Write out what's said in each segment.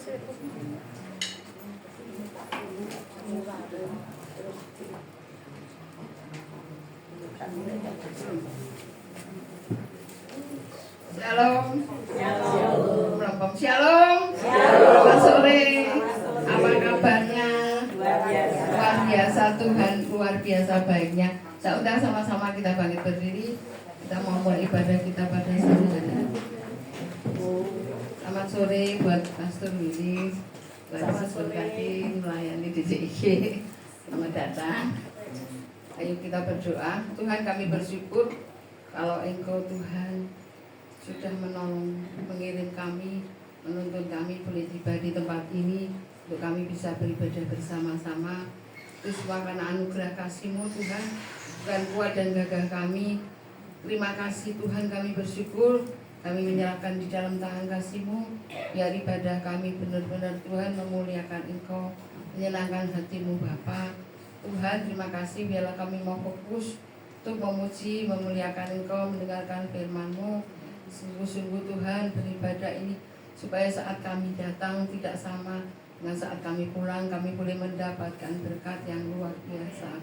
Shalom. Shalom. Shalom. Selamat sore. Apa kabarnya? Luar biasa, Tuhan luar biasa baiknya. Saya undang sama-sama kita bangkit berdiri. Kita mau mulai ibadah kita pada sore hari. Selamat sore buat Pastor Willy, buat Pastor Katin melayani di DJIG. Selamat datang. Ayo kita berdoa. Tuhan, kami bersyukur kalau Engkau Tuhan sudah menolong, mengirim kami, menuntun kami boleh tiba di tempat ini untuk kami bisa beribadah bersama-sama. Itu semua karena anugerah kasih-Mu Tuhan, bukan kuat dan gagah kami. Terima kasih Tuhan, kami bersyukur, kami menyerahkan di dalam tangan kasih-Mu. Biar ibadah kami benar-benar Tuhan memuliakan Engkau, menyenangkan hati-Mu Bapa. Tuhan, terima kasih, biarlah kami mau fokus untuk memuji, memuliakan Engkau, mendengarkan firman-Mu. Sungguh-sungguh Tuhan, beribadah ini supaya saat kami datang tidak sama dengan saat kami pulang. Kami boleh mendapatkan berkat yang luar biasa,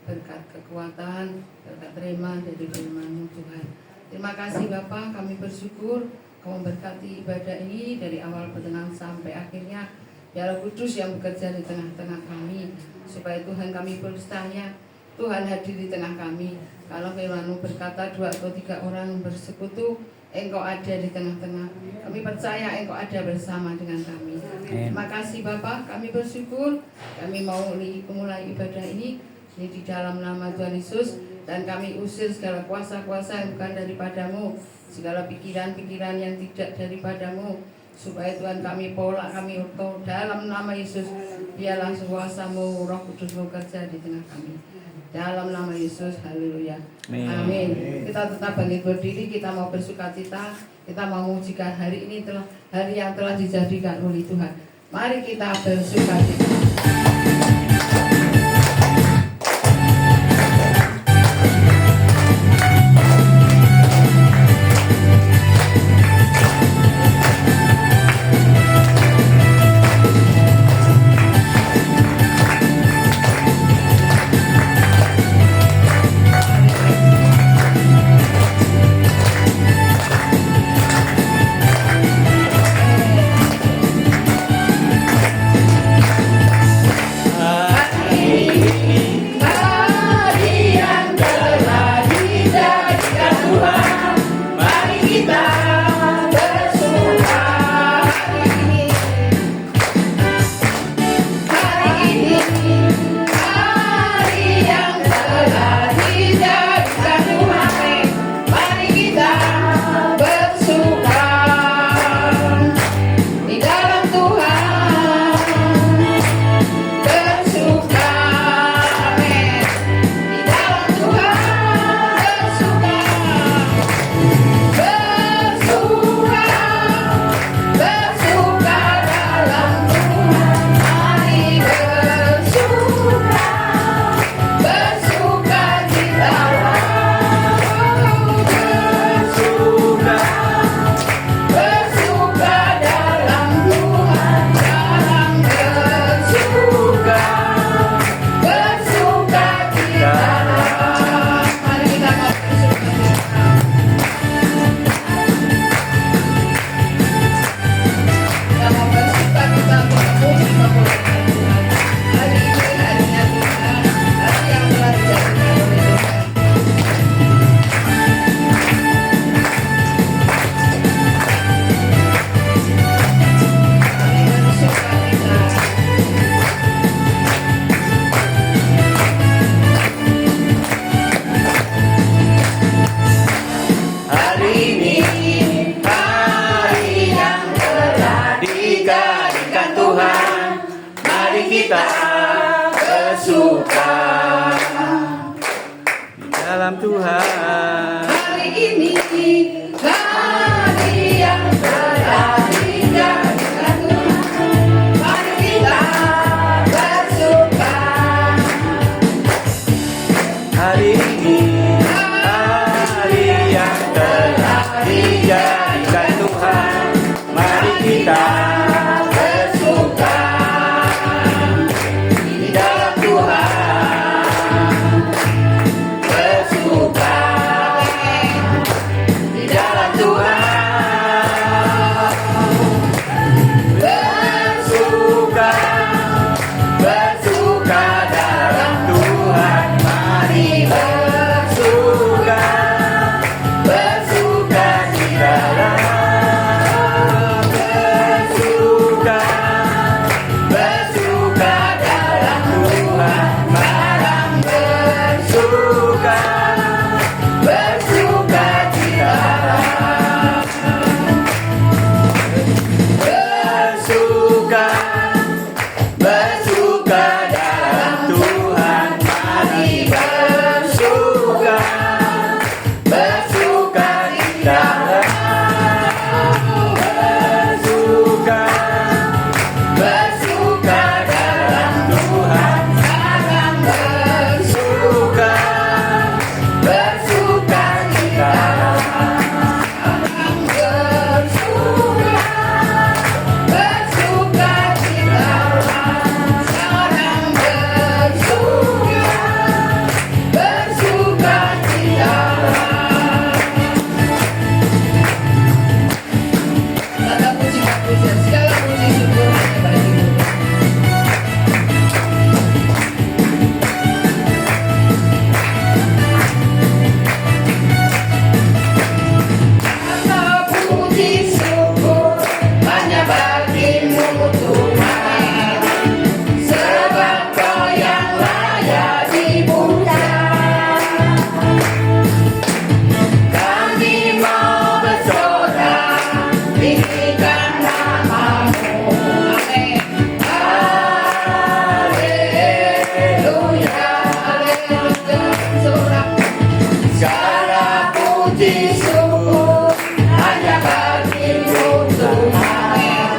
berkat kekuatan, berkat terima dari firman-Mu Tuhan. Terima kasih Bapa, kami bersyukur Kau memberkati ibadah ini dari awal pertengahan sampai akhirnya. Biarlah Kudus yang bekerja di tengah-tengah kami, supaya Tuhan kami percaya Tuhan hadir di tengah kami. Kalau firman-Mu berkata 2 atau 3 orang bersekutu, Engkau ada di tengah-tengah. Kami percaya Engkau ada bersama dengan kami. Terima kasih Bapak, kami bersyukur. Kami mau memulai ibadah ini di dalam nama Tuhan Yesus. Dan kami usir segala kuasa-kuasa yang bukan daripada-Mu, segala pikiran-pikiran yang tidak daripada-Mu, supaya Tuhan kami pola, kami utuh dalam nama Yesus. Biarlah kuasa-Mu, Roh Kudus bekerja di tengah kami. Dalam nama Yesus, haleluya. Amin. Kita tetap bangkit berdiri, kita mau bersukacita, kita mau memujikan hari ini telah hari yang telah dijadikan oleh Tuhan. Mari kita bersukacita. kita bersuka di dalam Tuhan. Hari ini hari yang telah dijadikan Tuhan, mari kita bersuka. Hari ini hari yang telah dijadikan Tuhan, mari kita bersuka. syukur hanya bagimu Tuhan,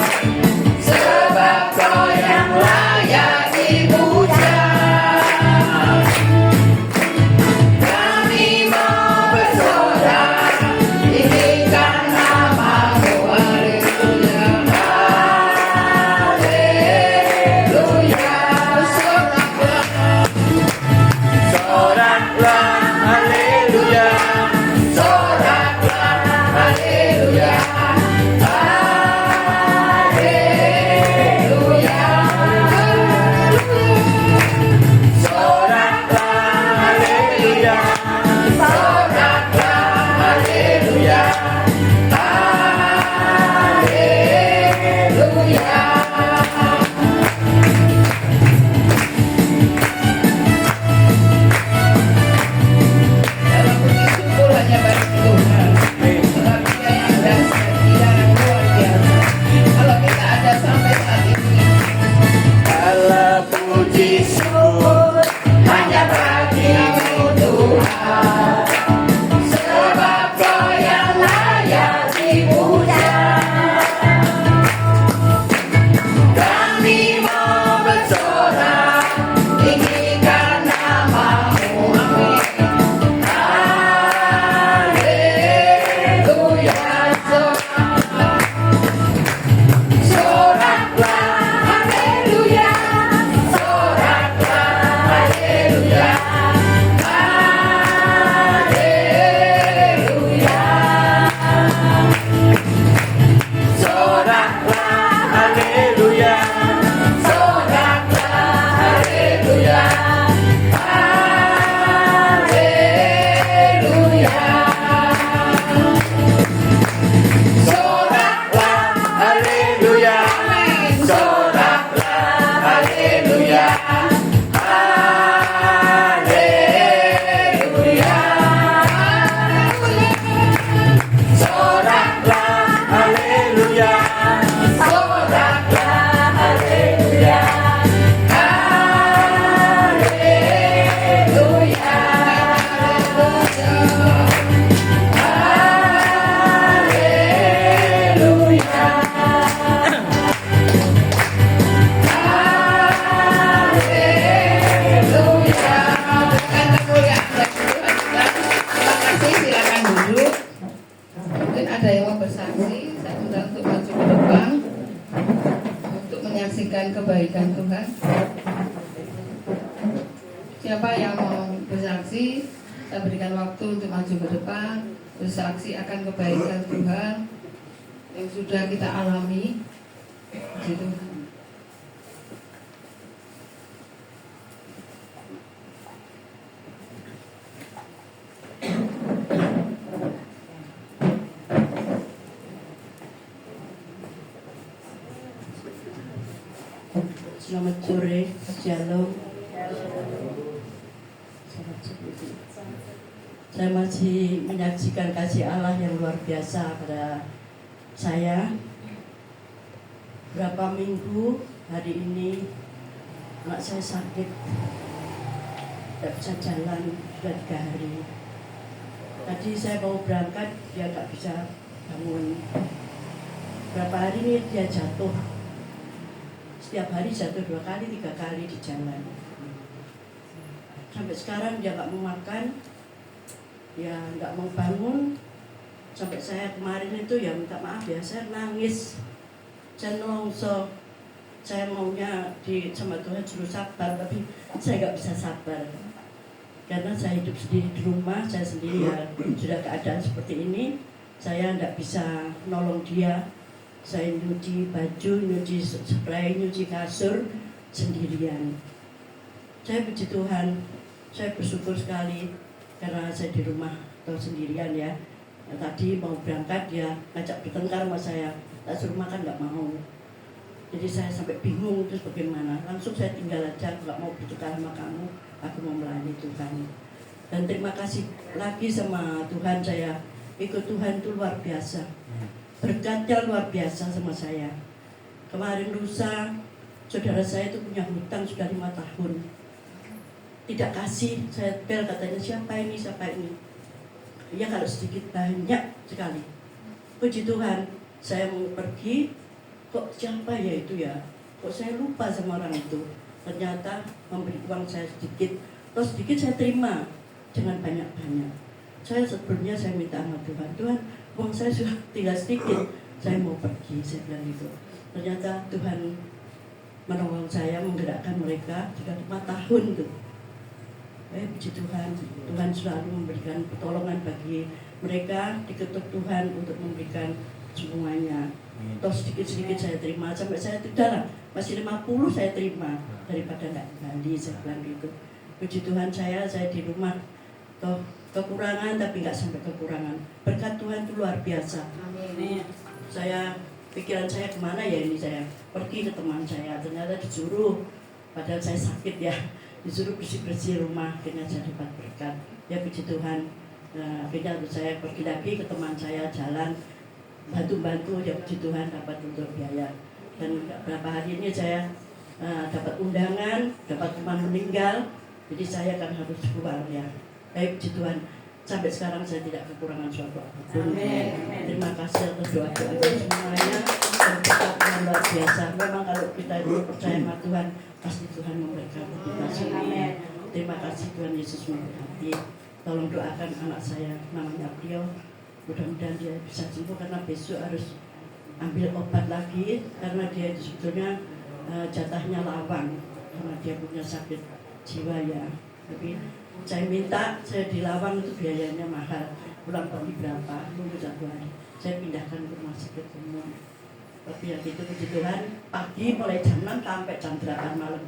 sebab Kau yang layak dipuja. Kami mau bersorak, tinggikan nama-Mu, haleluya, haleluya. Soraklah, haleluya. Soraklah, haleluya, haleluya. Soraklah, haleluya. Soraklah, haleluya, haleluya. Dalam puji syukur hanya bagi Tuhan, sebab Dia yang dahsyat, Dia yang luar biasa. Kalau kita ada sampai saat ini, Segala puji syukur hanya bagimu Tuhan, sebab Kau yang layak dipuja. Kami mau bersorak, tinggikan nama-Mu, amin. Haleluya, soraklah, haleluya, soraklah, haleluya, haleluya. Soraklah, haleluya. Soraklah, haleluya, haleluya. Soraklah, Haleluya. amin. Soraklah, haleluya. Haleluya. Soraklah, Haleluya. soraklah, haleluya, haleluya, haleluya, haleluya. Dengan kemuliaan bagi Tuhan kita. Terima kasih, silakan duduk. Mungkin ada yang mau bersaksi, saya undang untuk maju ke depan untuk menyaksikan kebaikan Tuhan. Siapa yang mau bersaksi, saya berikan waktu untuk maju ke depan, bersaksi akan kebaikan Tuhan yang sudah kita alami. Puji Tuhan. Selamat sore, Shalom. Saya masih menyaksikan kasih Allah yang luar biasa pada saya. Berapa minggu hari ini anak saya sakit, tidak bisa jalan sudah 3 hari. Tadi saya mau berangkat, dia tidak bisa bangun. Berapa hari ini dia jatuh. Setiap hari jatuh 2 kali, 3 kali di jalan. Sampai sekarang dia nggak mau makan, dia nggak mau bangun. Sampai saya kemarin itu ya minta maaf ya, saya nangis, saya nelongso. Saya maunya sama Tuhan suruh sabar, tapi saya nggak bisa sabar. Karena saya hidup sendiri di rumah, saya sendiri ya sudah keadaan seperti ini. Saya nggak bisa nolong dia. Saya nyuci baju, nyuci spray, nyuci kasur sendirian. Saya puji Tuhan, saya bersyukur sekali karena saya di rumah atau sendirian ya. Tadi mau berangkat dia ngajak bertengkar sama saya, tak suruh makan nggak mau. Jadi saya sampai bingung terus bagaimana. Langsung saya tinggal aja, nggak mau bertukar sama kamu, aku mau melayani Tuhan. Dan terima kasih lagi sama Tuhan, saya ikut Tuhan itu luar biasa. Berkatnya luar biasa sama saya. Kemarin lusa, saudara saya itu punya hutang sudah 5 tahun. Tidak kasih, saya bel katanya siapa ini. Ya kalau sedikit banyak sekali. Puji Tuhan, saya mau pergi, kok siapa ya itu ya? Kok saya lupa sama orang itu. Ternyata memberi uang saya sedikit, terus sedikit saya terima, jangan banyak-banyak. Sebelumnya saya minta sama Tuhan, Tuhan uang saya sudah tinggal sedikit, saya mau pergi, saya bilang gitu. Ternyata Tuhan menolong saya, menggerakkan mereka 5 tahun tuh. Puji Tuhan, Tuhan selalu memberikan pertolongan bagi mereka, diketuk Tuhan untuk memberikan semuanya. Terus sedikit-sedikit saya terima, sampai saya tidak masih 50 saya terima, daripada tidak kembali, saya bilang gitu. Puji Tuhan, saya di rumah, toh kekurangan tapi nggak sampai kekurangan. Berkat Tuhan itu luar biasa. Ini pikiran saya kemana ya ini, saya pergi ke teman saya, ternyata disuruh, padahal saya sakit ya, disuruh bersih-bersih rumah, akhirnya saya dapat berkat. Ya puji Tuhan, akhirnya saya pergi lagi ke teman saya, jalan bantu-bantu, ya puji Tuhan dapat untuk biaya. Dan beberapa hari ini saya dapat undangan, dapat teman meninggal, jadi saya kan harus keluar ya. Puji Tuhan, sampai sekarang saya tidak kekurangan suatu apapun. Terima kasih atas doa-doa semuanya, dan Tuhan luar biasa. Memang kalau kita itu percaya sama Tuhan, pasti Tuhan memberkati kita semuanya. Terima kasih, Tuhan Yesus memberkati. Tolong doakan anak saya, namanya Priyo, mudah-mudahan dia bisa sembuh, karena besok harus ambil obat lagi, karena dia itu sebetulnya jatahnya lawang, karena dia punya sakit jiwa ya. Tapi saya minta, saya di Lawang itu biayanya mahal, pulang pergi berapa, nunggu 1 hari, saya pindahkan ke rumah sakit umum. Tapi ya gitu, puji Tuhan, pagi mulai jam 6 sampai jam 8 malam.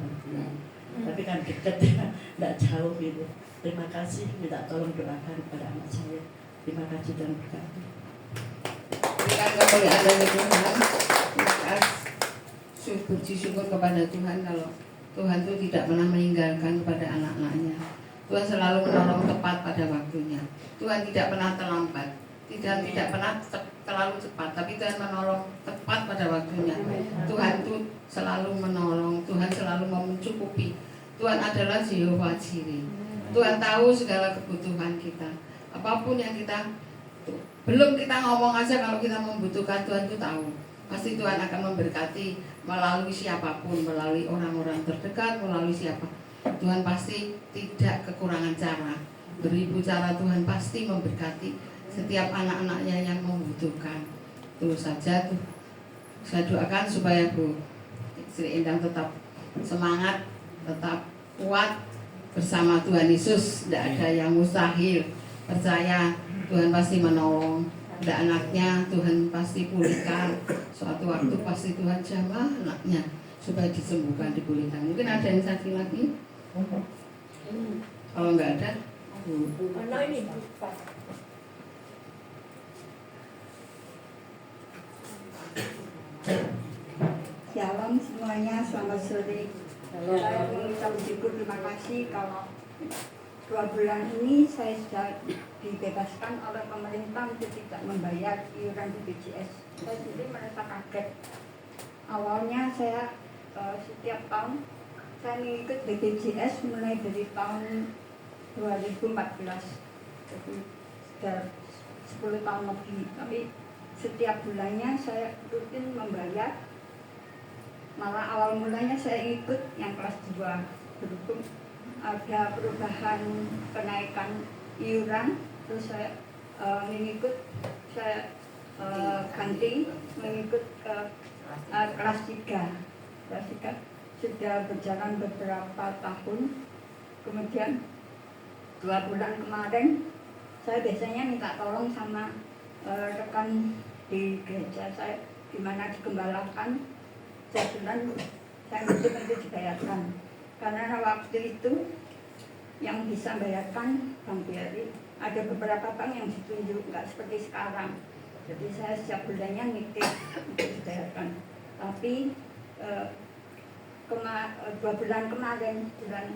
Tapi kan deket ya, tidak jauh gitu. Terima kasih, minta tolong doakan kepada anak saya. Terima kasih dan berkati. Berikan kemuliaan dari Tuhan. Puji syukur kepada Tuhan kalau Tuhan itu tidak pernah meninggalkan kepada anak-anaknya. Tuhan selalu menolong tepat pada waktunya. Tuhan tidak pernah terlambat, tidak pernah terlalu cepat, tapi Tuhan menolong tepat pada waktunya. Tuhan itu selalu menolong, Tuhan selalu mencukupi. Tuhan adalah Jehovah Jireh. Tuhan tahu segala kebutuhan kita. Apapun yang kita belum kita ngomong aja, kalau kita membutuhkan, Tuhan itu tahu. Pasti Tuhan akan memberkati melalui siapapun, melalui orang-orang terdekat, melalui siapa. Tuhan pasti tidak kekurangan cara. Beribu cara Tuhan pasti memberkati setiap anak-anaknya yang membutuhkan. Itu saja tuh. Saya doakan supaya Bu Sri Endang tetap semangat, tetap kuat bersama Tuhan Yesus. Tidak ada yang mustahil. Percaya Tuhan pasti menolong. Ada anaknya, Tuhan pasti pulihkan. Suatu waktu pasti Tuhan jamah anaknya supaya disembuhkan, dipulihkan. Mungkin ada yang sakit lagi? Kalau nggak ada, Shalom semuanya, selamat sore. Saya mengucap syukur, terima kasih kalau 2 bulan ini saya sudah dibebaskan oleh pemerintah untuk tidak membayar iuran BPJS. Saya sendiri merasa kaget. Awalnya saya setiap tahun saya mengikut BPJS mulai dari tahun 2014, jadi sudah 10 tahun lebih. Tapi setiap bulannya saya rutin membayar. Malah awal mulanya saya ikut yang kelas 2, berhubung ada perubahan kenaikan iuran, terus saya mengikut, saya ganti mengikut ke kelas 3. Kelas 3 sudah berjalan beberapa tahun. Kemudian 2 bulan kemarin saya biasanya minta tolong sama rekan di gereja saya, di mana digembalakan. Bulan saya untuk dibayarkan, karena waktu itu yang bisa bayarkan Bank BRI. Ada beberapa bank yang ditunjuk, nggak seperti sekarang. Jadi saya setiap bulannya nitip untuk dibayarkan. Tapi 2 bulan kemarin, bulan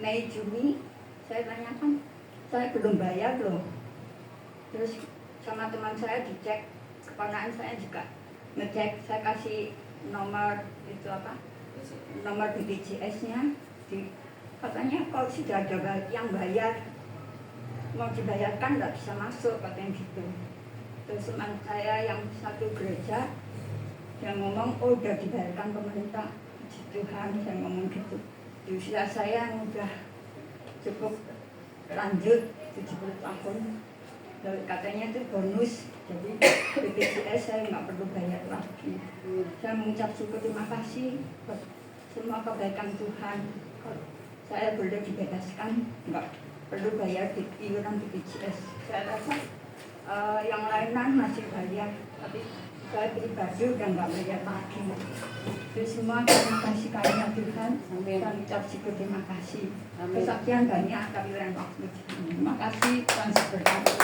Mei Juni, saya tanyakan, saya belum bayar loh. Terus sama teman saya dicek, keponakan saya juga ngecek, saya kasih nomor itu nomor BPJS-nya, katanya kok sudah ada yang bayar. mau dibayarkan nggak bisa masuk katanya gitu. Terus teman saya yang satu gereja yang ngomong, oh udah dibayarkan pemerintah. Puji Tuhan, saya ngomong gitu. Di usia saya yang udah cukup lanjut 70 tahun, katanya itu bonus, jadi BPJS saya nggak perlu bayar lagi. Saya mengucap syukur terima kasih buat semua kebaikan Tuhan. Saya boleh dibebaskan, nggak perlu bayar iuran BPJS. Saya rasa yang lainan masih bayar, tapi saya pribadi udah nggak bayar lagi. Jadi semua terima kasih karena Tuhan. Saya mengucap syukur terima kasih. Kesaksian banyak tapi lain waktu. Terima kasih Tuhan berkati.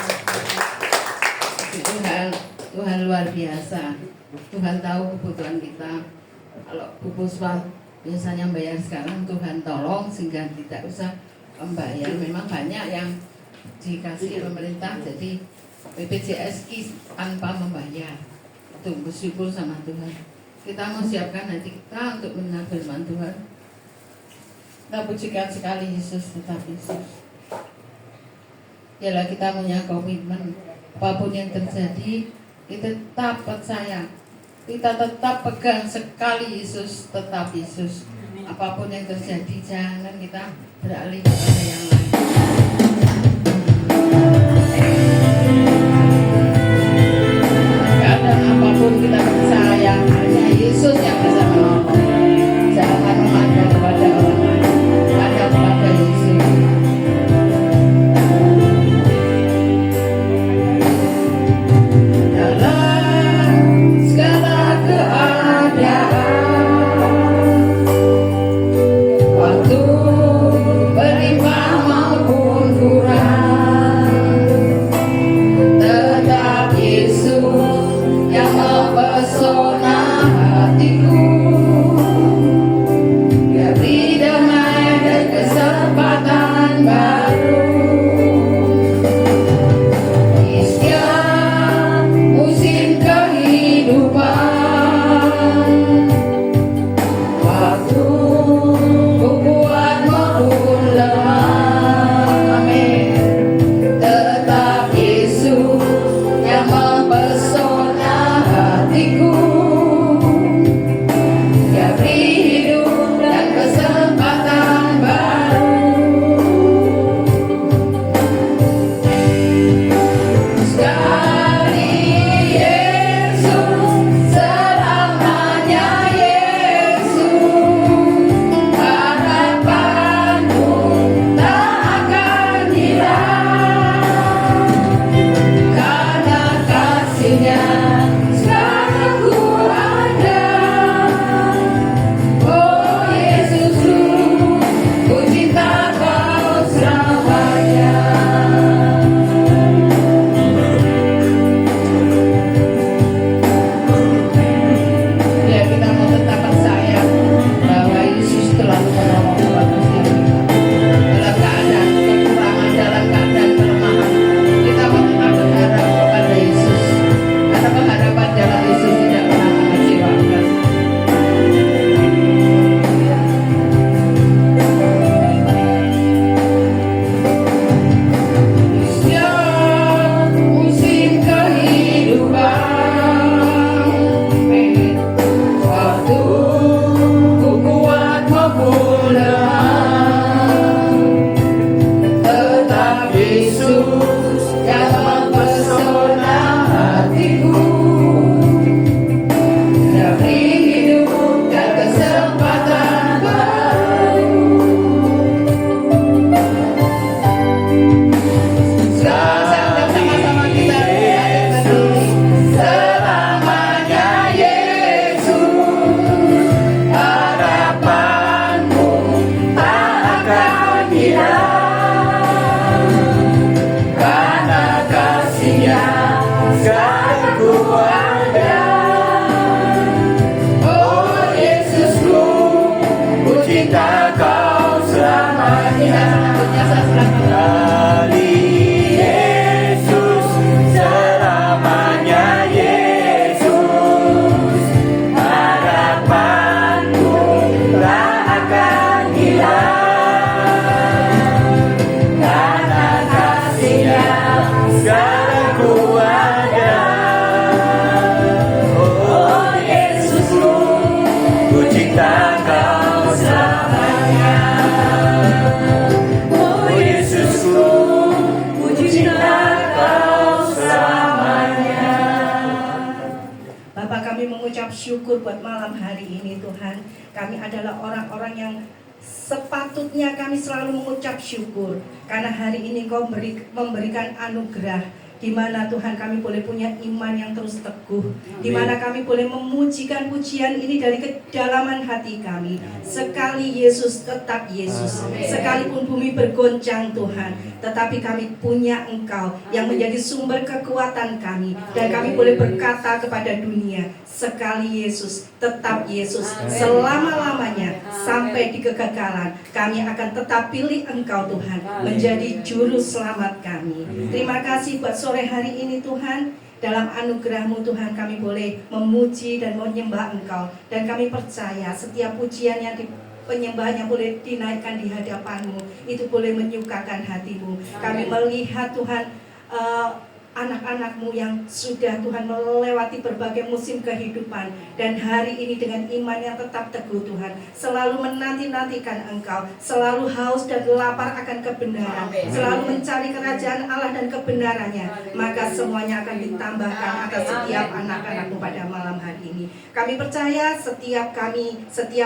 Tuhan luar biasa. Tuhan tahu kebutuhan kita. Kalau Bu Puspa biasanya bayar, sekarang Tuhan tolong sehingga tidak usah membayar. Memang banyak yang dikasih pemerintah jadi BPJS tanpa membayar. Itu bersyukur sama Tuhan. Kita mau siapkan hati kita untuk mendengar firman Tuhan. Kita pujikan sekali Yesus, tetap Yesus. Yalah, kita punya komitmen apapun yang terjadi, kita tetap percaya, kita tetap pegang sekali Yesus, tetap Yesus. Apapun yang terjadi, jangan kita beralih kepada yang lain. Keadaan apapun kita percaya, hanya Yesus yang bisa menolong. Jangan memandang kepada orang lain, ada kepada Yesus. Karena kasih mengucap syukur buat malam hari ini Tuhan. Kami adalah orang-orang yang sepatutnya kami selalu mengucap syukur karena hari ini Kau memberikan anugerah di mana Tuhan kami boleh punya iman yang terus teguh, di mana kami boleh memujikan pujian ini dari kedalaman hati kami. Sekali Yesus tetap Yesus, sekalipun bumi bergoncang Tuhan, tetapi kami punya Engkau yang menjadi sumber kekuatan kami, dan kami boleh berkata kepada dunia, sekali Yesus tetap Yesus selama-lamanya sampai di kegagalan. Kami akan tetap pilih Engkau Tuhan menjadi juru selamat kami. Terima kasih buat sore hari ini Tuhan. Dalam anugerah-Mu Tuhan kami boleh memuji dan menyembah Engkau, dan kami percaya setiap pujian yang penyembahan yang boleh dinaikkan di hadapan-Mu itu boleh menyukakan hati-Mu. Kami melihat Tuhan anak-anak-Mu yang sudah Tuhan melewati berbagai musim kehidupan, dan hari ini dengan iman yang tetap teguh Tuhan, selalu menanti-nantikan Engkau, selalu haus dan lapar akan kebenaran, selalu mencari kerajaan Allah dan kebenarannya, maka semuanya akan ditambahkan atas setiap anak-anak-Mu pada malam hari ini. Kami percaya setiap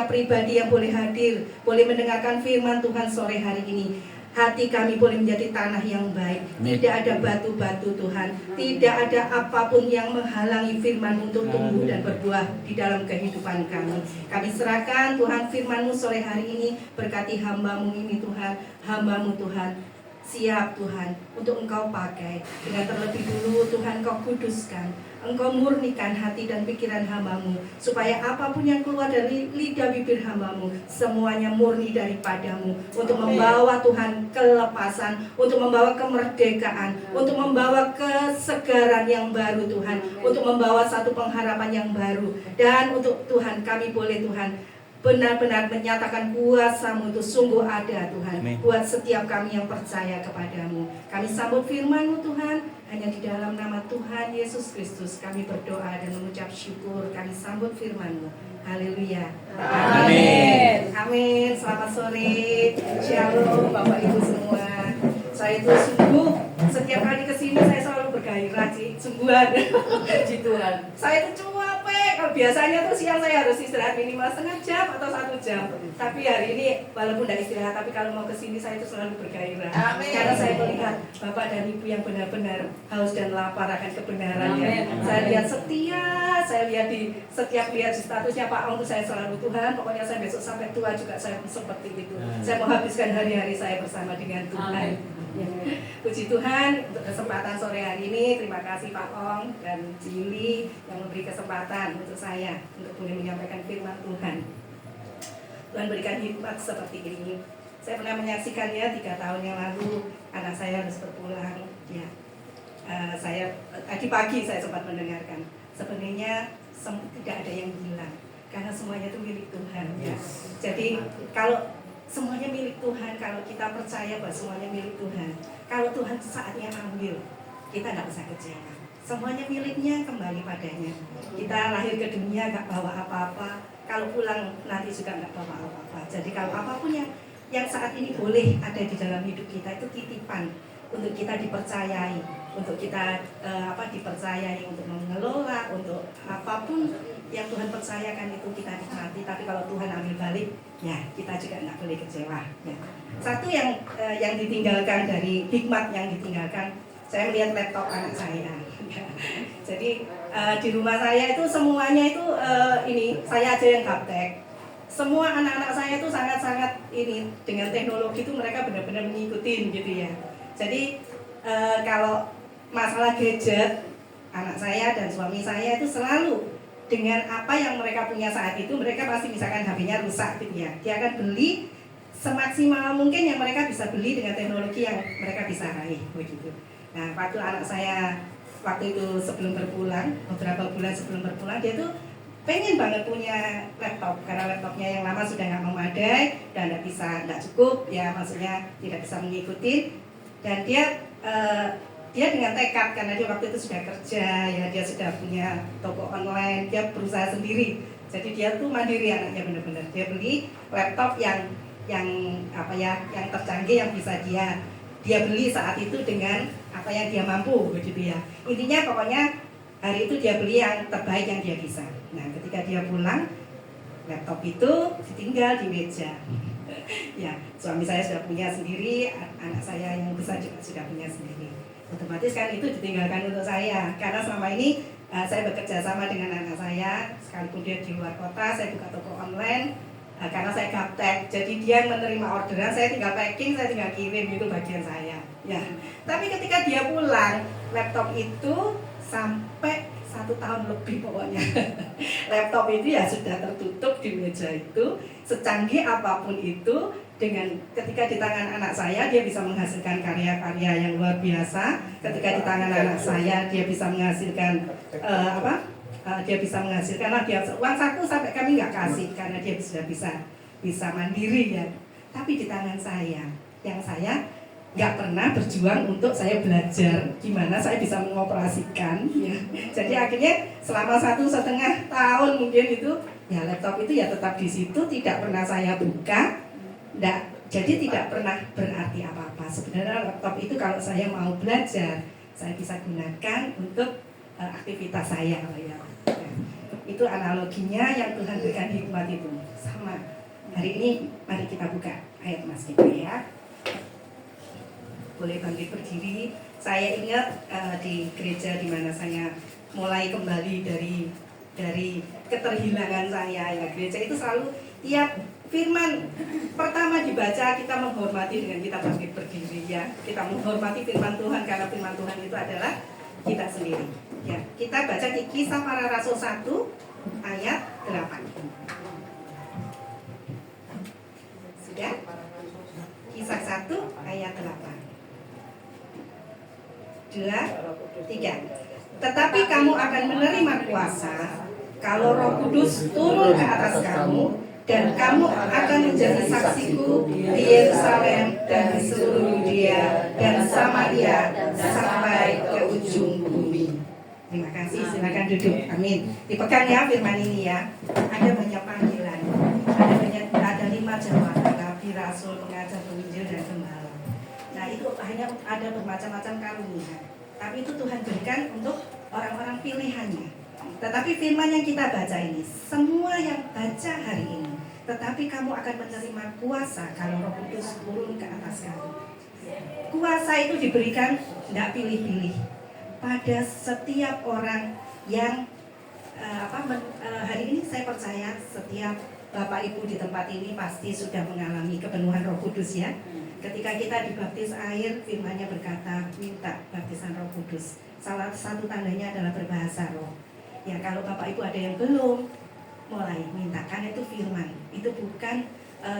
pribadi yang boleh hadir, boleh mendengarkan firman Tuhan sore hari ini, hati kami boleh menjadi tanah yang baik. Tidak ada batu-batu Tuhan, tidak ada apapun yang menghalangi firman untuk tumbuh dan berbuah di dalam kehidupan kami. Kami serahkan Tuhan firman-Mu sore hari ini, berkati hamba-Mu ini Tuhan, hamba-Mu Tuhan, siap Tuhan untuk Engkau pakai. Dengan terlebih dulu Tuhan Kau kuduskan, Engkau murnikan hati dan pikiran hamba-Mu, supaya apapun yang keluar dari lidah bibir hamba-Mu semuanya murni daripada-Mu, untuk membawa Tuhan kelepasan, untuk membawa kemerdekaan, untuk membawa kesegaran yang baru Tuhan, untuk membawa satu pengharapan yang baru. Dan untuk Tuhan kami boleh Tuhan benar-benar menyatakan kuasa-Mu itu sungguh ada Tuhan. Buat setiap kami yang percaya kepada-Mu, kami sambut firman-Mu Tuhan. Hanya di dalam nama Tuhan Yesus Kristus kami berdoa dan mengucap syukur. Kami sambut firman-Mu. Haleluya. Amin. Amin. Selamat sore. Shalom Bapak Ibu semua. Saya itu sungguh setiap kali kesini saya selalu bergairah, sungguhan. Puji Tuhan. Saya itu capek. Kalau biasanya tuh siang saya harus istirahat minimal setengah jam atau 1 jam. Tapi hari ini walaupun tidak istirahat, tapi kalau mau kesini saya itu selalu bergairah. Amin. Karena saya melihat Bapak dan Ibu yang benar-benar haus dan lapar akan kebenaran. Ya. Saya lihat setia, saya lihat di statusnya Pak Ong, saya selalu Tuhan. Pokoknya saya besok sampai tua juga saya seperti itu. Saya mau habiskan hari-hari saya bersama dengan Tuhan. Ya. Puji Tuhan untuk kesempatan sore hari ini. Terima kasih Pak Ong dan Jili yang memberi kesempatan untuk saya untuk boleh menyampaikan firman Tuhan. Tuhan berikan hikmat seperti ini. Saya pernah menyaksikannya 3 tahun yang lalu. Anak saya harus berpulang. Ya, tadi pagi saya sempat mendengarkan. Sebenarnya tidak ada yang hilang karena semuanya itu milik Tuhan. Ya. Jadi kalau semuanya milik Tuhan, kalau kita percaya bahwa semuanya milik Tuhan, kalau Tuhan saatnya ambil, kita tidak usah kecewa. Semuanya miliknya, kembali padanya. Kita lahir ke dunia gak bawa apa-apa, kalau pulang nanti juga gak bawa apa-apa. Jadi kalau apapun yang saat ini boleh ada di dalam hidup kita, itu titipan untuk kita dipercayai, untuk kita dipercayai untuk mengelola, untuk apapun yang Tuhan percayakan itu kita nikmati. Tapi kalau Tuhan ambil balik, ya kita juga nggak boleh kecewa. Ya. Satu yang ditinggalkan dari hikmat yang ditinggalkan, saya melihat laptop anak saya. Jadi di rumah saya itu semuanya itu saya aja yang gaptek. Semua anak-anak saya itu sangat-sangat dengan teknologi itu mereka benar-benar mengikuti gitu ya. Jadi kalau masalah gadget, anak saya dan suami saya itu selalu dengan apa yang mereka punya saat itu, mereka pasti misalkan HP-nya rusak gitu ya, dia akan beli semaksimal mungkin yang mereka bisa beli dengan teknologi yang mereka bisa raih begitu. Nah, waktu anak saya waktu itu sebelum berpulang, beberapa bulan sebelum berpulang, dia tuh pengen banget punya laptop karena laptopnya yang lama sudah nggak memadai dan nggak cukup ya, maksudnya tidak bisa mengikuti. Dan dia dengan tekad, karena dia waktu itu sudah kerja ya, dia sudah punya toko online, dia berusaha sendiri. Jadi dia tuh mandiri anaknya benar-benar. Dia beli laptop yang tercanggih yang bisa dia beli saat itu dengan apa yang dia mampu begitu ya. Intinya pokoknya hari itu dia beli yang terbaik yang dia bisa. Nah, ketika ketika dia pulang, laptop itu ditinggal di meja. Ya, suami saya sudah punya sendiri, anak saya yang besar juga sudah punya sendiri. Otomatis kan itu ditinggalkan untuk saya, karena selama ini saya bekerja sama dengan anak saya, sekalipun dia di luar kota, saya buka toko online, karena saya gaptek, jadi dia menerima orderan, saya tinggal packing, saya tinggal kirim, itu bagian saya. Ya, tapi ketika dia pulang, laptop itu sampai 1 tahun lebih pokoknya. Laptop itu ya sudah tertutup di meja itu, secanggih apapun itu, dengan ketika di tangan anak saya dia bisa menghasilkan karya-karya yang luar biasa. Ketika di tangan anak saya dia bisa menghasilkan dia bisa menghasilkan uang saku sampai kami nggak kasih karena dia sudah bisa mandiri ya. Tapi di tangan saya, yang saya nggak pernah berjuang untuk saya belajar gimana saya bisa mengoperasikan ya. Jadi akhirnya selama 1,5 tahun mungkin itu ya laptop itu ya tetap di situ, tidak pernah saya buka, jadi tidak pernah berarti apa-apa. Sebenarnya laptop itu kalau saya mau belajar saya bisa gunakan untuk aktivitas saya ya. Itu analoginya yang Tuhan berikan hikmat itu sama. Hari ini mari kita buka ayat Mas kita ya. Boleh bangkit berdiri. Saya ingat di gereja di mana saya mulai kembali dari keterhilangan saya ya. Gereja itu selalu tiap firman pertama dibaca kita menghormati dengan kita bangkit berdiri ya. Kita menghormati firman Tuhan karena firman Tuhan itu adalah kita sendiri. Ya, kita baca di Kisah Para Rasul 1 ayat 8. Sudah? Kisah 1 ayat 8. 2, 3. Tetapi kamu akan menerima kuasa kalau Roh Kudus turun ke atas kamu, dan kamu akan menjadi saksiku di Yerusalem dan di seluruh Yudea dan Samaria sampai ke ujung bumi. Terima kasih, silakan duduk. Amin. Dipegang ya firman ini ya. Ada banyak panggilan. Ada 5 jabatan, nabi, rasul, pengajar, penginjil, dan gembala. Nah itu hanya ada bermacam-macam karunia. Tapi itu Tuhan berikan untuk orang-orang pilihannya. Tetapi firman yang kita baca ini, semua yang baca hari ini, tetapi kamu akan menerima kuasa kalau Roh Kudus turun ke atas kamu. Kuasa itu diberikan tidak pilih-pilih pada setiap orang yang hari ini saya percaya setiap Bapak Ibu di tempat ini pasti sudah mengalami kepenuhan Roh Kudus ya. Ketika kita dibaptis air, firman-Nya berkata minta baptisan Roh Kudus. Salah satu tandanya adalah berbahasa roh. Ya kalau Bapak Ibu ada yang belum, mulai mintakan itu firman. Itu bukan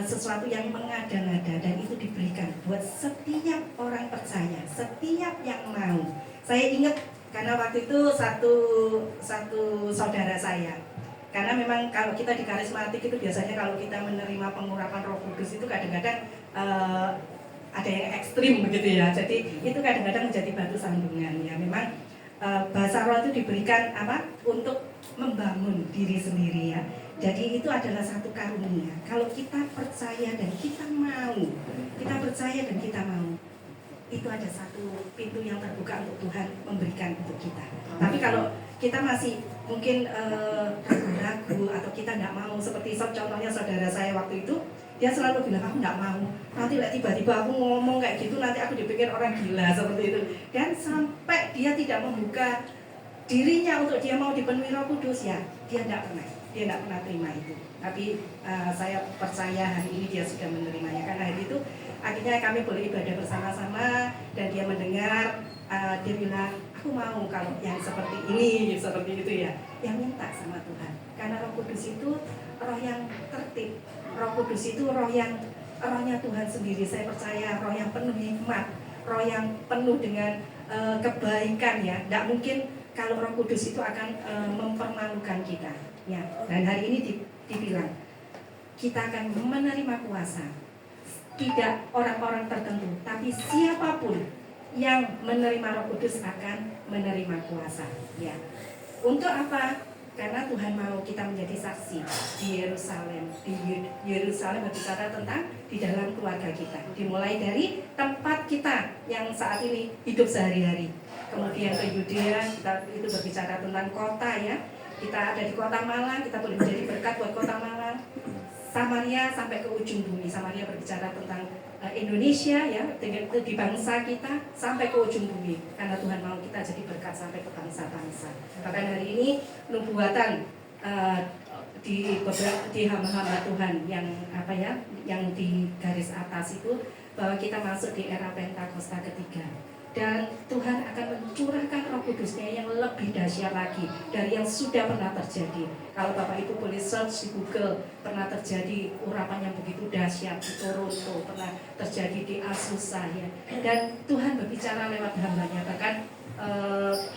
sesuatu yang mengada-ngada, dan itu diberikan buat setiap orang percaya, setiap yang mau. Saya ingat karena waktu itu satu saudara saya. Karena memang kalau kita di karismatik itu biasanya kalau kita menerima pengurapan Roh Kudus itu kadang-kadang ada yang ekstrim begitu ya. Jadi itu kadang-kadang menjadi batu sandungan ya. Memang bahasa roh itu diberikan untuk membangun diri sendiri ya. Jadi itu adalah satu karunia. Kalau kita percaya dan kita mau, kita percaya dan kita mau, itu ada satu pintu yang terbuka untuk Tuhan memberikan untuk kita. Tapi kalau kita masih mungkin ragu-ragu atau kita nggak mau, seperti contohnya saudara saya waktu itu, dia selalu bilang aku nggak mau. Nanti tiba-tiba aku ngomong kayak gitu, nanti aku dipikir orang gila seperti itu. Dan sampai dia tidak membuka dirinya untuk dia mau dipenuhi Roh Kudus ya, dia tidak pernah terima itu. Tapi saya percaya hari ini dia sudah menerimanya. Karena hari itu akhirnya kami boleh ibadah bersama-sama dan dia mendengar, dia bilang aku mau kalau yang seperti ini, seperti itu ya. Yang minta sama Tuhan. Karena Roh Kudus itu roh yang tertib. Roh Kudus itu rohnya Tuhan sendiri. Saya percaya roh yang penuh hikmat, roh yang penuh dengan kebaikan ya. Tidak mungkin kalau Roh Kudus itu akan mempermalukan kita ya. Dan hari ini dibilang kita akan menerima kuasa. Tidak orang-orang tertentu, tapi siapapun yang menerima Roh Kudus akan menerima kuasa ya. Untuk apa? Karena Tuhan mau kita menjadi saksi di Yerusalem. Di Yerusalem berbicara tentang di dalam keluarga kita. Dimulai dari tempat kita yang saat ini hidup sehari-hari. Kemudian ke Yudea, kita itu berbicara tentang kota ya. Kita ada di Kota Malang, kita boleh menjadi berkat buat Kota Malang. Samaria sampai ke ujung bumi. Samaria berbicara tentang Indonesia ya, di bangsa kita sampai ke ujung bumi. Karena Tuhan mau kita jadi berkat sampai ke bangsa-bangsa. Bahkan hari ini nubuatan di hamba-hamba Tuhan yang yang di garis atas itu, bahwa kita masuk di era Pentakosta ketiga. Dan Tuhan akan mencurahkan Roh Kudus-Nya yang lebih dahsyat lagi dari yang sudah pernah terjadi. Kalau Bapak Ibu boleh search di Google, pernah terjadi urapan yang begitu dahsyat di Toronto, pernah terjadi di Azusa ya. Dan Tuhan berbicara lewat hambanya. Bahkan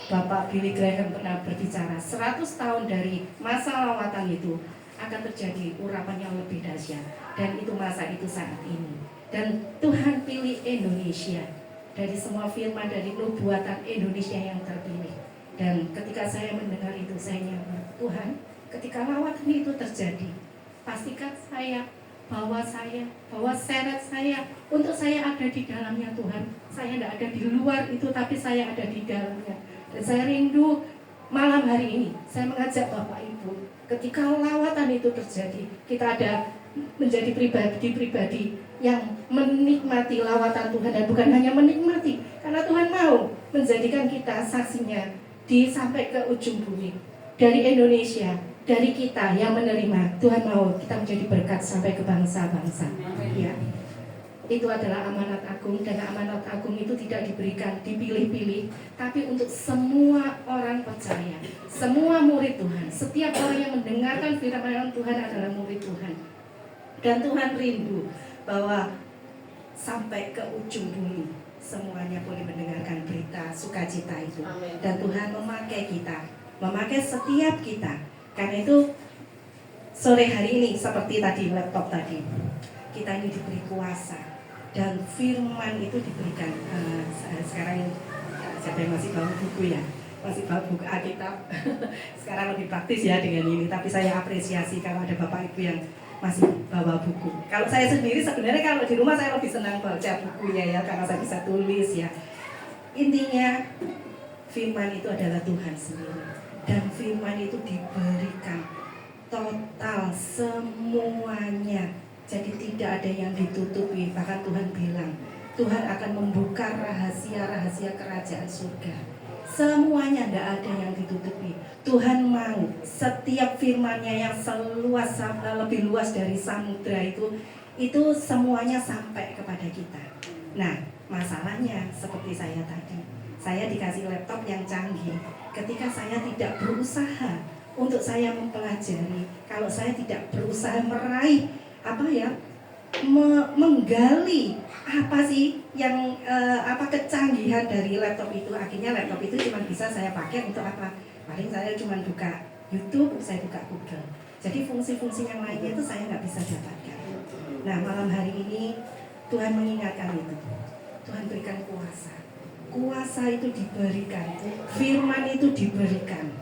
Bapak Billy Graham pernah berbicara 100 tahun dari masa lawatan itu akan terjadi urapan yang lebih dahsyat. Dan itu masa itu saat ini. Dan Tuhan pilih Indonesia dari semua firman, dari nubuatan Indonesia yang terpilih. Dan ketika saya mendengar itu, saya nyamar, Tuhan, ketika lawatan itu terjadi, pastikan saya, bawa seret saya, untuk saya ada di dalamnya Tuhan. Saya tidak ada di luar itu, tapi saya ada di dalamnya. Dan saya rindu malam hari ini, saya mengajak Bapak Ibu, ketika lawatan itu terjadi, kita ada menjadi pribadi-pribadi yang menikmati lawatan Tuhan, dan bukan hanya menikmati, karena Tuhan mau menjadikan kita saksinya sampai ke ujung bumi. Dari Indonesia, dari kita yang menerima, Tuhan mau kita menjadi berkat sampai ke bangsa-bangsa. Ya. Itu adalah amanat agung, dan amanat agung itu tidak diberikan dipilih-pilih, tapi untuk semua orang percaya, semua murid Tuhan. Setiap orang yang mendengarkan firman Tuhan adalah murid Tuhan. Dan Tuhan rindu bahwa sampai ke ujung bumi semuanya boleh mendengarkan berita sukacita itu. Dan Tuhan memakai kita, memakai setiap kita. Karena itu sore hari ini seperti tadi laptop tadi, kita ini diberi kuasa dan firman itu diberikan. Sekarang siapa yang masih bawa buku ya, masih bawa buku Alkitab. Sekarang lebih praktis ya dengan ini. Tapi saya apresiasi kalau ada Bapak Ibu yang masih bawa buku. Kalau saya sendiri sebenarnya kalau di rumah saya lebih senang baca bukunya ya, karena saya bisa tulis ya. Intinya firman itu adalah Tuhan sendiri, dan firman itu diberikan total semuanya. Jadi tidak ada yang ditutupi. Bahkan Tuhan bilang, Tuhan akan membuka rahasia-rahasia kerajaan surga. Semuanya, tidak ada yang ditutupi. Tuhan mau setiap firman-Nya yang seluas, lebih luas dari samudra itu semuanya sampai kepada kita. Nah, masalahnya seperti saya tadi, saya dikasih laptop yang canggih. Ketika saya tidak berusaha untuk saya mempelajari, kalau saya tidak berusaha meraih menggali apa sih yang kecanggihan dari laptop itu, akhirnya laptop itu cuma bisa saya pakai untuk apa? Paling saya cuma buka YouTube, saya buka Google. Jadi fungsi-fungsi yang lainnya itu saya nggak bisa dapatkan. Nah, malam hari ini Tuhan mengingatkan itu. Tuhan berikan kuasa. Kuasa itu diberikan, firman itu diberikan.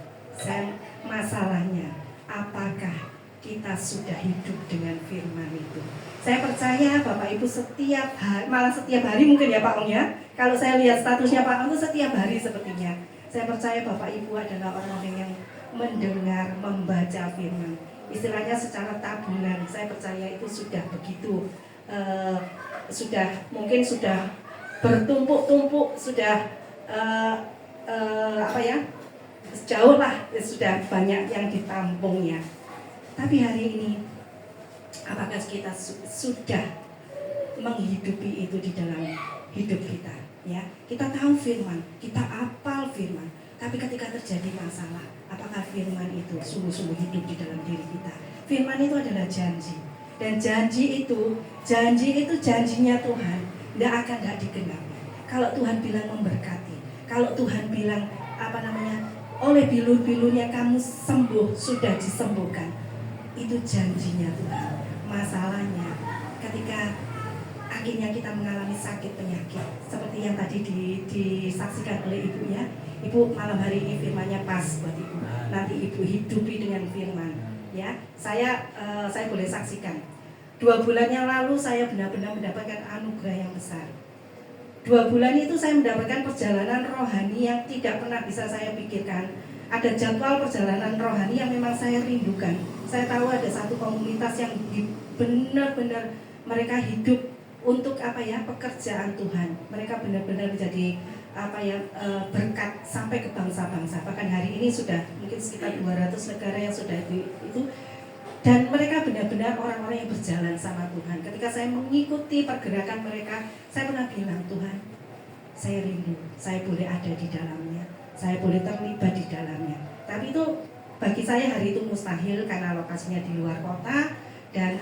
Masalahnya, apakah kita sudah hidup dengan firman itu? Saya percaya Bapak Ibu setiap hari mungkin ya Pak Ong ya. Kalau saya lihat statusnya Pak Ong itu setiap hari sepertinya. Saya percaya Bapak Ibu adalah orang yang mendengar, membaca firman. Istilahnya secara tabulan. Saya percaya itu sudah begitu, mungkin sudah bertumpuk-tumpuk, sudah jauh lah, sudah banyak yang ditampungnya. Tapi hari ini, apakah kita sudah menghidupi itu di dalam hidup kita? Ya, kita tahu firman, kita hafal firman. Tapi ketika terjadi masalah, apakah firman itu sungguh-sungguh hidup di dalam diri kita? Firman itu adalah janji, dan janji itu janjinya Tuhan, tidak digenapi. Kalau Tuhan bilang memberkati, kalau Tuhan bilang oleh bilu-bilunya kamu sembuh, sudah disembuhkan. Itu janjinya Tuhan. Masalahnya ketika akhirnya kita mengalami sakit penyakit seperti yang tadi disaksikan oleh Ibu ya. Ibu malam hari ini firmannya pas buat Ibu. Nanti Ibu hidupi dengan firman ya. Saya boleh saksikan 2 bulan yang lalu saya benar-benar mendapatkan anugerah yang besar. 2 bulan itu saya mendapatkan perjalanan rohani yang tidak pernah bisa saya pikirkan. ada jadwal perjalanan rohani yang memang saya rindukan. Saya tahu ada satu komunitas yang benar-benar mereka hidup untuk pekerjaan Tuhan. Mereka benar-benar menjadi berkat sampai ke bangsa-bangsa. Bahkan hari ini sudah mungkin sekitar 200 negara yang sudah itu. Dan mereka benar-benar orang-orang yang berjalan sama Tuhan. Ketika saya mengikuti pergerakan mereka, saya pernah bilang, Tuhan, saya rindu, saya boleh ada di dalamnya, saya boleh terlibat di dalamnya. Tapi itu bagi saya hari itu mustahil karena lokasinya di luar kota dan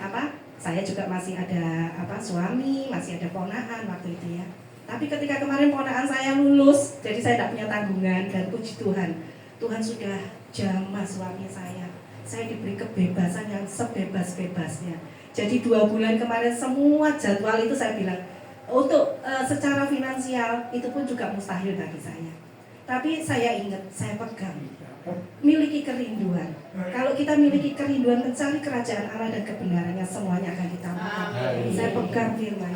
saya juga masih ada suami, masih ada ponakan waktu itu ya. Tapi ketika kemarin ponakan saya lulus, jadi saya tidak punya tanggungan dan puji Tuhan, Tuhan sudah jamah suami saya. Saya diberi kebebasan yang sebebas-bebasnya. Jadi 2 bulan kemarin semua jadwal itu saya bilang untuk secara finansial itu pun juga mustahil bagi saya. Tapi saya ingat, saya pegang, miliki kerinduan. Kalau kita miliki kerinduan mencari kerajaan Allah dan kebenarannya, semuanya akan ditambahkan. Saya pegang firman.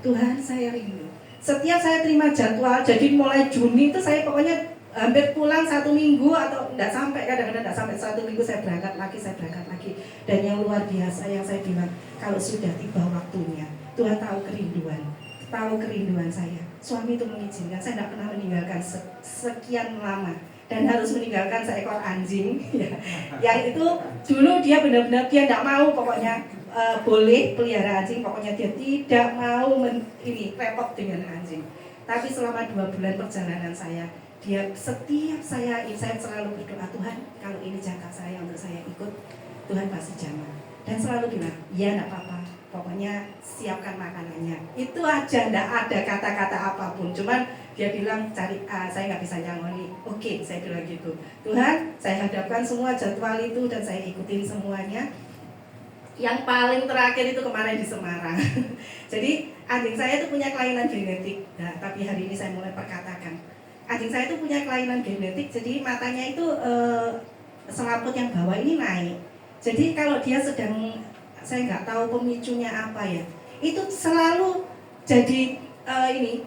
Tuhan, saya rindu. Setiap saya terima jadwal, jadi mulai Juni itu saya pokoknya hampir pulang 1 minggu atau tidak sampai, kadang-kadang tidak sampai 1 minggu saya berangkat lagi. Dan yang luar biasa yang saya bilang, kalau sudah tiba waktunya, Tuhan tahu kerinduan saya. Suami itu mengizinkan, saya tidak pernah meninggalkan sekian lama dan harus meninggalkan seekor anjing ya. Yang itu dulu dia benar-benar dia tidak mau pokoknya boleh pelihara anjing, pokoknya dia tidak mau repot dengan anjing. Tapi selama 2 bulan perjalanan saya, dia setiap saya selalu berdoa, Tuhan kalau ini jatah saya untuk saya ikut, Tuhan pasti jamah. Dan selalu bilang, ya enggak apa-apa, pokoknya siapkan makanannya. Itu aja, enggak ada kata-kata apapun. Cuman dia bilang, saya nggak bisa nyangoni. Oke, saya bilang gitu. Tuhan, saya hadapkan semua jadwal itu dan saya ikutin semuanya. Yang paling terakhir itu kemarin di Semarang. Jadi anjing saya itu punya kelainan genetik. Nah, tapi hari ini saya mulai perkatakan. Anjing saya itu punya kelainan genetik, jadi matanya itu selaput yang bawah ini naik. Jadi kalau dia sedang, saya nggak tahu pemicunya apa ya, itu selalu jadi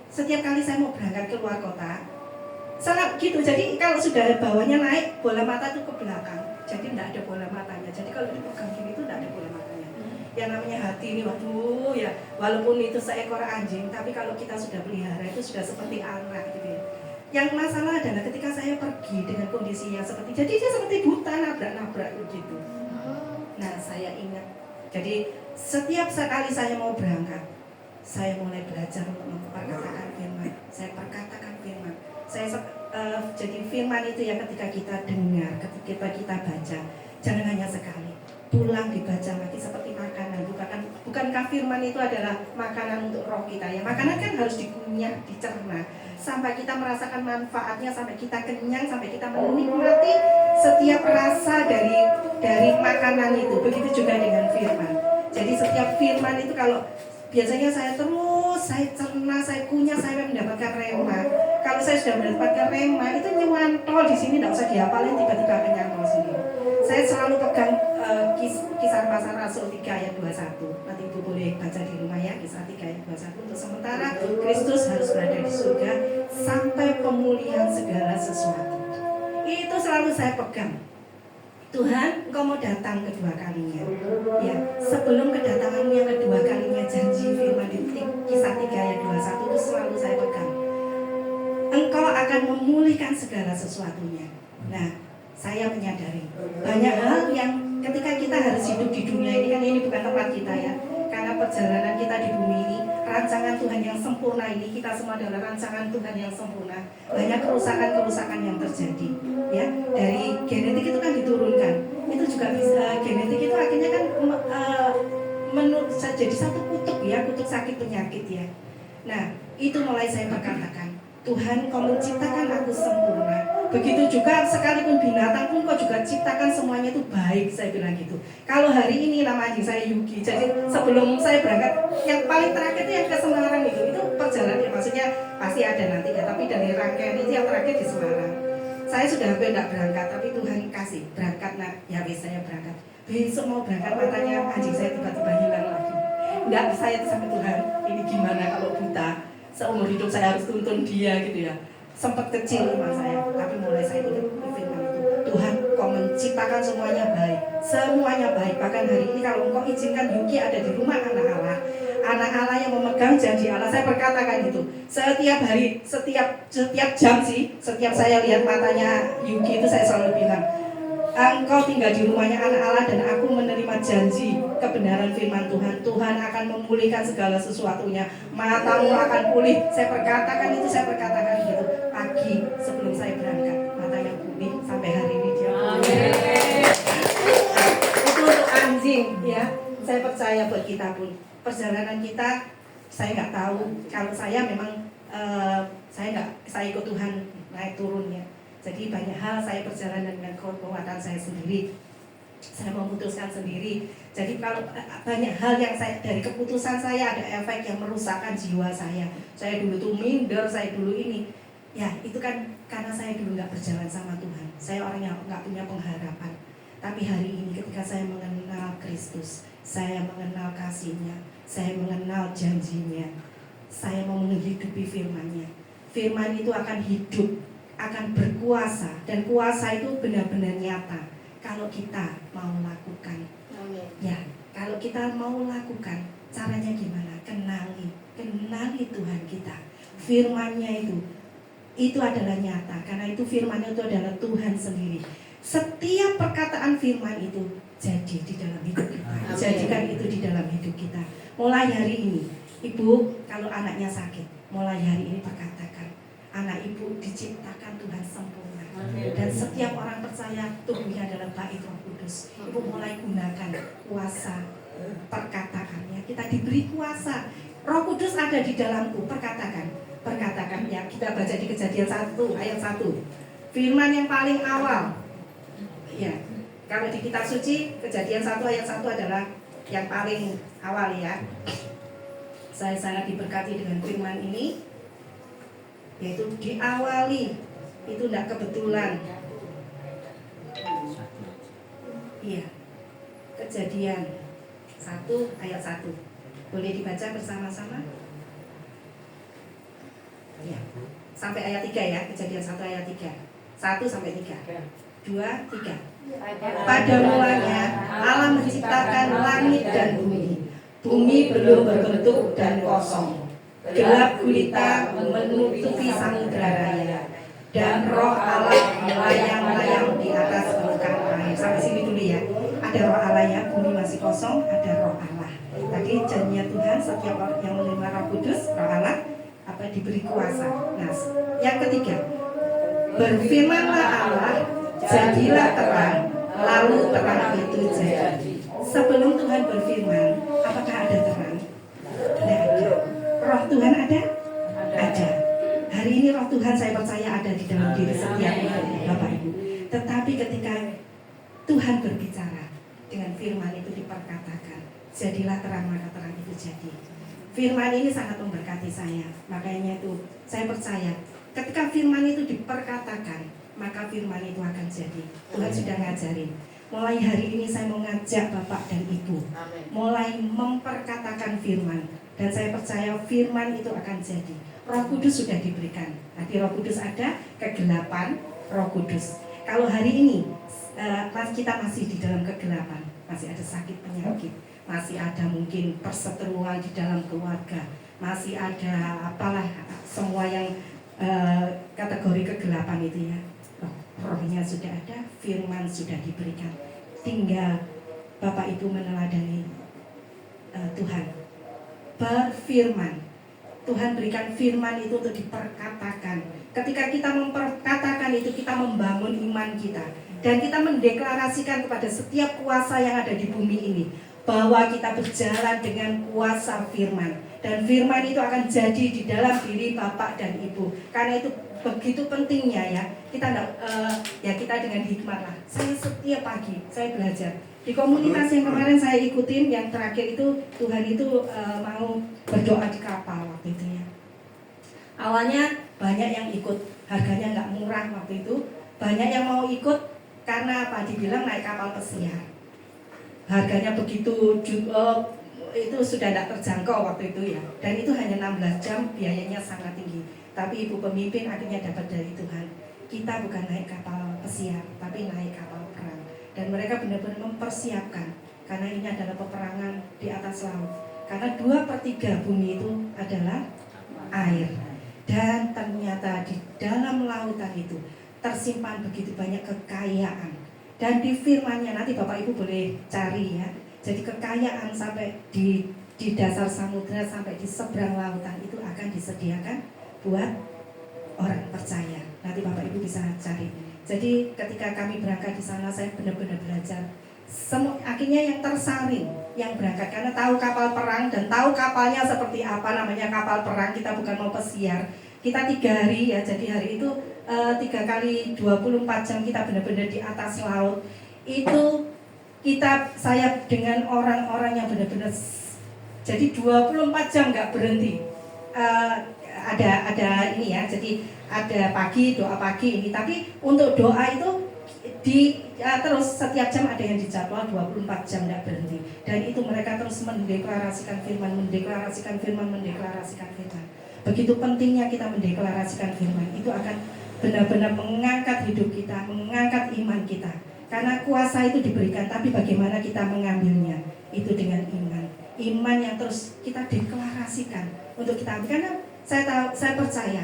setiap kali saya mau berangkat ke luar kota, sangat gitu. Jadi kalau sudah bawahnya naik, bola mata itu ke belakang, jadi nggak ada bola matanya. Jadi kalau dipegang gini itu nggak ada bola matanya. Yang namanya hati ini, waduh ya, walaupun itu seekor anjing, tapi kalau kita sudah pelihara itu sudah seperti anak gitu ya. Yang masalah adalah ketika saya pergi dengan kondisi yang seperti, jadi dia seperti buta, nabrak-nabrak gitu. Nah saya ingat, jadi setiap sekali saya mau berangkat, saya mulai belajar untuk memperkatakan firman. Saya perkatakan firman. Jadi firman itu ya ketika kita dengar, ketika kita baca, jangan hanya sekali. Pulang dibaca lagi seperti makanan. Bukankah firman itu adalah makanan untuk roh kita ya? Makanan kan harus dikunyah, dicerna sampai kita merasakan manfaatnya, sampai kita kenyang, sampai kita menikmati setiap rasa dari makanan itu. Begitu juga dengan firman. Jadi setiap firman itu kalau biasanya saya cerna, saya kunyah sampai mendapatkan rema. Kalau saya sudah mendapatkan rema, itu nyuantol di sini tidak usah dihafalin, tiba-tiba akan nyantol sendiri. Saya selalu pegang Kisah Para Rasul 3 ayat 21. Nanti Ibu boleh baca di rumah ya, Kisah 3 ayat 21. Untuk sementara Kristus harus berada di surga sampai pemulihan segala sesuatu. Itu selalu saya pegang. Tuhan, Engkau mau datang kedua kalinya. Ya, sebelum kedatanganmu yang kedua kalinya, janji firman di Kisah 3 ayat 21 itu selalu saya pegang. Engkau akan memulihkan segala sesuatunya. Nah, saya menyadari banyak hal yang ketika kita harus hidup di dunia ini, kan ini bukan tempat kita ya, karena perjalanan kita di bumi ini, rancangan Tuhan yang sempurna ini, kita semua adalah rancangan Tuhan yang sempurna. Banyak kerusakan-kerusakan yang terjadi ya, dari genetik itu kan diturunkan, itu juga bisa, genetik itu akhirnya kan jadi satu kutub ya, kutub sakit penyakit ya. Nah itu mulai saya berkatakan, Tuhan Kau menciptakan aku sempurna. Begitu juga sekalipun binatang pun Kau juga ciptakan semuanya itu baik, saya bilang gitu. Kalau hari ini nama anjing saya Yuki, jadi sebelum saya berangkat, yang paling terakhir itu yang ke Semarang itu perjalanan, maksudnya pasti ada nanti ya, tapi dari rangkaian itu yang terakhir di Semarang. Saya sudah hampir tidak berangkat, tapi Tuhan kasih berangkat nak, ya wis saya berangkat. Besok mau berangkat, matanya anjing saya tiba-tiba hilang lagi. Enggak, saya sampai Tuhan, ini gimana kalau buta? Seumur hidup saya harus tuntun dia gitu ya. Sempat kecil iman saya, tapi mulai saya ikut firman itu. ciptakan semuanya baik. Semuanya baik. Bahkan hari ini kalau engkau izinkan Yuki ada di rumah anak Allah yang memegang janji Allah. Saya berkatakan itu setiap hari, setiap jam sih, setiap saya lihat matanya Yuki itu saya selalu bilang, engkau tinggal di rumahnya anak Allah dan aku menerima janji kebenaran firman Tuhan. Tuhan akan memulihkan segala sesuatunya. Matamu akan pulih. Saya berkatakan gitu. Pagi sebelum saya berangkat, matanya pulih sampai hari ini dia pulih. Itu untuk anjing ya. Saya percaya buat kita pun. Perjalanan kita, saya nggak tahu. Kalau saya memang saya ikut Tuhan naik turun ya. Jadi banyak hal saya perjalanan dengan kekuatan saya sendiri. Saya memutuskan sendiri. Jadi kalau banyak hal yang saya dari keputusan saya ada efek yang merusakkan jiwa saya. Saya dulu tuh minder, saya dulu ini. Ya itu kan karena saya dulu nggak berjalan sama Tuhan. Saya orang yang nggak punya pengharapan. Tapi hari ini ketika saya mengenal Kristus, saya mengenal kasih-Nya, saya mengenal janji-Nya, saya mau menghidupi firman-Nya. Firman itu akan hidup, akan berkuasa, dan kuasa itu benar-benar nyata kalau kita mau lakukan. Ya, kalau kita mau lakukan, caranya gimana? Kenali Tuhan kita. Firman-Nya itu adalah nyata, karena itu firman-Nya itu adalah Tuhan sendiri. Setiap perkataan firman itu jadi di dalam hidup kita. Jadikan itu di dalam hidup kita. Mulai hari ini, ibu kalau anaknya sakit, mulai hari ini perkatakan, anak ibu diciptakan Tuhan sempurna. Dan setiap orang percaya tubuhnya adalah bait Roh Kudus. Ibu mulai gunakan kuasa perkataannya. Kita diberi kuasa. Roh Kudus ada di dalamku. Perkatakan ya. Kita baca di Kejadian 1 ayat 1. Firman yang paling awal. Ya. Kalau di kitab suci Kejadian 1 ayat 1 adalah yang paling awal ya. Saya sangat diberkati dengan firman ini, yaitu diawali. Itu tidak kebetulan. Iya. Kejadian 1 ayat 1. Boleh dibaca bersama-sama? Ya. Sampai ayat 3 ya. Kejadian 1 ayat 3. 1 sampai 3. 2, 3. Pada mulanya Allah menciptakan langit dan bumi. Bumi belum berbentuk dan kosong. Gelap gulita menutupi samudra raya. Dan roh Allah melayang-layang di atas permukaan air. Sampai sini dulu ya. Ada roh Allah ya, bumi masih kosong, ada roh Allah. Tadi janjinya Tuhan, setiap orang yang menerima Roh Kudus, roh Allah diberi kuasa. Nah, yang ketiga, berfirmanlah Allah, jadilah terang, lalu terang itu jadi. Sebelum Tuhan berfirman, apakah ada terang? Tidak ada. Roh Tuhan ada? Ada. Hari ini roh Tuhan saya percaya ada di dalam diri setiap Bapak Ibu. Tetapi ketika Tuhan berbicara, dengan firman itu diperkatakan, jadilah terang, maka terang itu jadi. Firman ini sangat memberkati saya. Makanya itu saya percaya ketika firman itu diperkatakan, maka firman itu akan jadi. Tuhan sudah ngajarin. Mulai hari ini saya mau ngajak Bapak dan Ibu mulai memperkatakan firman. Dan saya percaya firman itu akan jadi. Roh Kudus sudah diberikan. Tadi Roh Kudus ada, kegelapan Roh Kudus. Kalau hari ini kita masih di dalam kegelapan, masih ada sakit penyakit, masih ada mungkin perseteruan di dalam keluarga, masih ada apalah semua yang kategori kegelapan itu ya. Rohnya sudah ada, firman sudah diberikan. Tinggal Bapak Ibu meneladani Tuhan. Berfirman. Tuhan berikan firman itu untuk diperkatakan. Ketika kita memperkatakan itu, kita membangun iman kita. Dan kita mendeklarasikan kepada setiap kuasa yang ada di bumi ini, bahwa kita berjalan dengan kuasa firman. Dan firman itu akan jadi di dalam diri Bapak dan Ibu. Karena itu begitu pentingnya ya. Kita dengan hikmat lah. Saya setiap pagi saya belajar. Di komunitas yang kemarin saya ikutin, yang terakhir itu Tuhan itu mau berdoa di kapal waktu itu ya. Awalnya banyak yang ikut, harganya nggak murah waktu itu. Banyak yang mau ikut karena apa? Dibilang naik kapal pesiar. Harganya begitu itu sudah tidak terjangkau waktu itu ya. Dan itu hanya 16 jam, biayanya sangat tinggi. Tapi ibu pemimpin akhirnya dapat dari Tuhan. Kita bukan naik kapal pesiar, tapi naik kapal perang. dan mereka benar-benar mempersiapkan, karena ini adalah peperangan di atas laut. Karena 2/3 bumi itu adalah air, dan ternyata di dalam lautan itu tersimpan begitu banyak kekayaan. Dan di firman-Nya nanti Bapak Ibu boleh cari ya. Jadi kekayaan sampai di dasar samudra, sampai di seberang lautan itu akan disediakan buat orang percaya. Nanti Bapak Ibu bisa cari. Jadi ketika kami berangkat di sana, saya benar-benar belajar. Akhirnya yang tersaring, yang berangkat karena tahu kapal perang dan tahu kapalnya seperti apa, namanya kapal perang. Kita bukan mau pesiar. Kita 3 hari ya, jadi hari itu 3 kali 24 jam kita benar-benar di atas laut. Itu saya dengan orang-orang yang benar-benar, jadi 24 jam nggak berhenti. Ada ini ya, jadi ada pagi, doa pagi ini. Tapi untuk doa itu terus setiap jam ada yang dijadwal 24 jam nggak berhenti. Dan itu mereka terus mendeklarasikan firman. Begitu pentingnya kita mendeklarasikan firman. Itu akan benar-benar mengangkat hidup kita, mengangkat iman kita. Karena kuasa itu diberikan, tapi bagaimana kita mengambilnya? Itu dengan iman. Iman yang terus kita deklarasikan untuk kita ambil. Karena saya percaya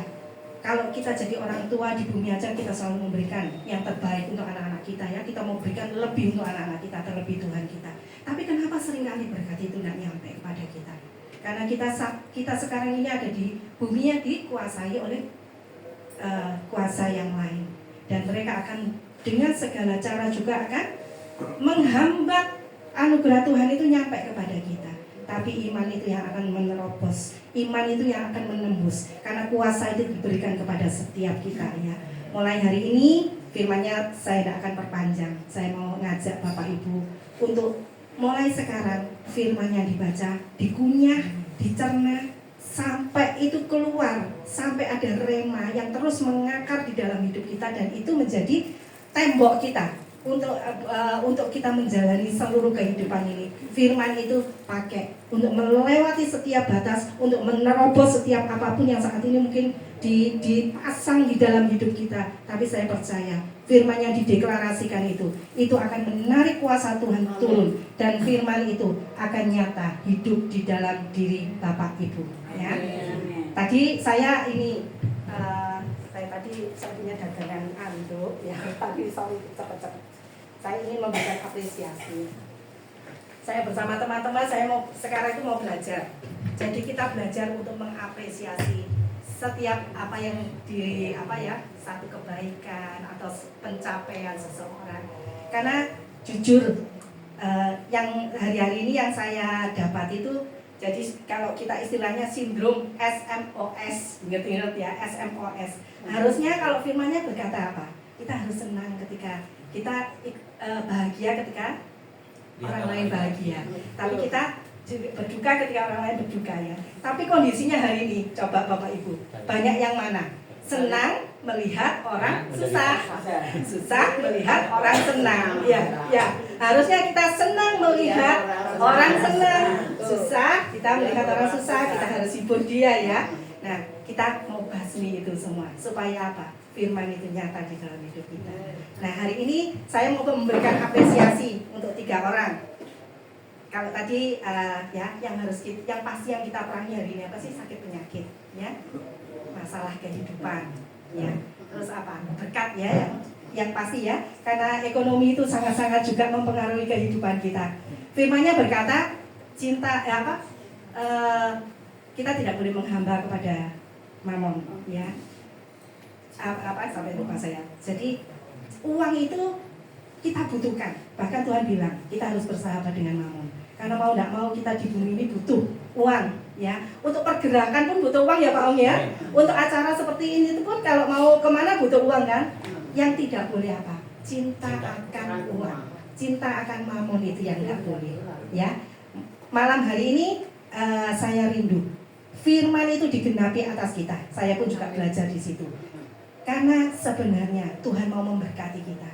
kalau kita jadi orang tua di bumi aja, kita selalu memberikan yang terbaik untuk anak-anak kita ya. Kita mau berikan lebih untuk anak-anak kita, terlebih Tuhan kita. Tapi kenapa seringkali berkat itu tidak nyampe kepada kita? Karena kita sekarang ini ada di bumi yang dikuasai oleh kuasa yang lain. Dan mereka akan dengan segala cara juga akan menghambat anugerah Tuhan itu nyampe kepada kita. Tapi iman itu yang akan menerobos, iman itu yang akan menembus. Karena kuasa itu diberikan kepada setiap kita ya. Mulai hari ini firman-Nya saya tidak akan perpanjang. Saya mau ngajak Bapak Ibu untuk mulai sekarang firman-Nya dibaca, dikunyah, dicerna, sampai itu keluar, sampai ada rema yang terus mengakar di dalam hidup kita. Dan itu menjadi tembok kita untuk kita menjalani seluruh kehidupan ini. Firman itu pakai untuk melewati setiap batas, untuk menerobos setiap apapun yang saat ini mungkin dipasang di dalam hidup kita. Tapi saya percaya firman yang dideklarasikan itu akan menarik kuasa Tuhan turun, dan firman itu akan nyata hidup di dalam diri Bapak Ibu ya. Tadi saya ini saya punya dagangan anduk ya. Tadi cepet-cepet saya ingin memberikan apresiasi. Saya bersama teman-teman, sekarang itu mau belajar. Jadi kita belajar untuk mengapresiasi setiap apa yang satu kebaikan atau pencapaian seseorang. Karena jujur yang hari-hari ini yang saya dapat itu, jadi kalau kita istilahnya sindrom SMOS, ingat-ingat ya, SMOS. Harusnya kalau firman-Nya berkata apa? Kita harus senang ketika kita bahagia ketika orang lain bahagia. Tapi kita berduka ketika orang lain berduka ya. Tapi kondisinya hari ini, coba Bapak Ibu, banyak yang mana? Senang melihat orang susah, susah melihat orang senang. Ya. Harusnya kita senang melihat orang senang, susah kita melihat orang susah, kita harus hibur dia ya. Nah, kita mau basmi itu semua supaya apa? Firman itu nyata di dalam hidup kita. Nah, hari ini saya mau memberikan apresiasi untuk 3 orang. Kalau tadi yang pasti yang kita perangi hari ini apa sih? Sakit penyakit ya, masalah kehidupan ya, terus apa? Berkat ya, yang pasti ya, karena ekonomi itu sangat-sangat juga mempengaruhi kehidupan kita. Firman-Nya berkata kita tidak boleh menghamba kepada mamon ya. Sampai lupa saya. Jadi uang itu kita butuhkan. Bahkan Tuhan bilang kita harus bersahabat dengan mamon. Karena mau tidak mau kita di bumi ini butuh uang ya. Untuk pergerakan pun butuh uang ya Pak Om ya. Untuk acara seperti ini pun kalau mau kemana butuh uang kan. Yang tidak boleh apa? Cinta akan uang, cinta akan mamon itu yang tidak boleh ya. Malam hari ini saya rindu firman itu digenapi atas kita. Saya pun juga belajar di situ. Karena sebenarnya Tuhan mau memberkati kita.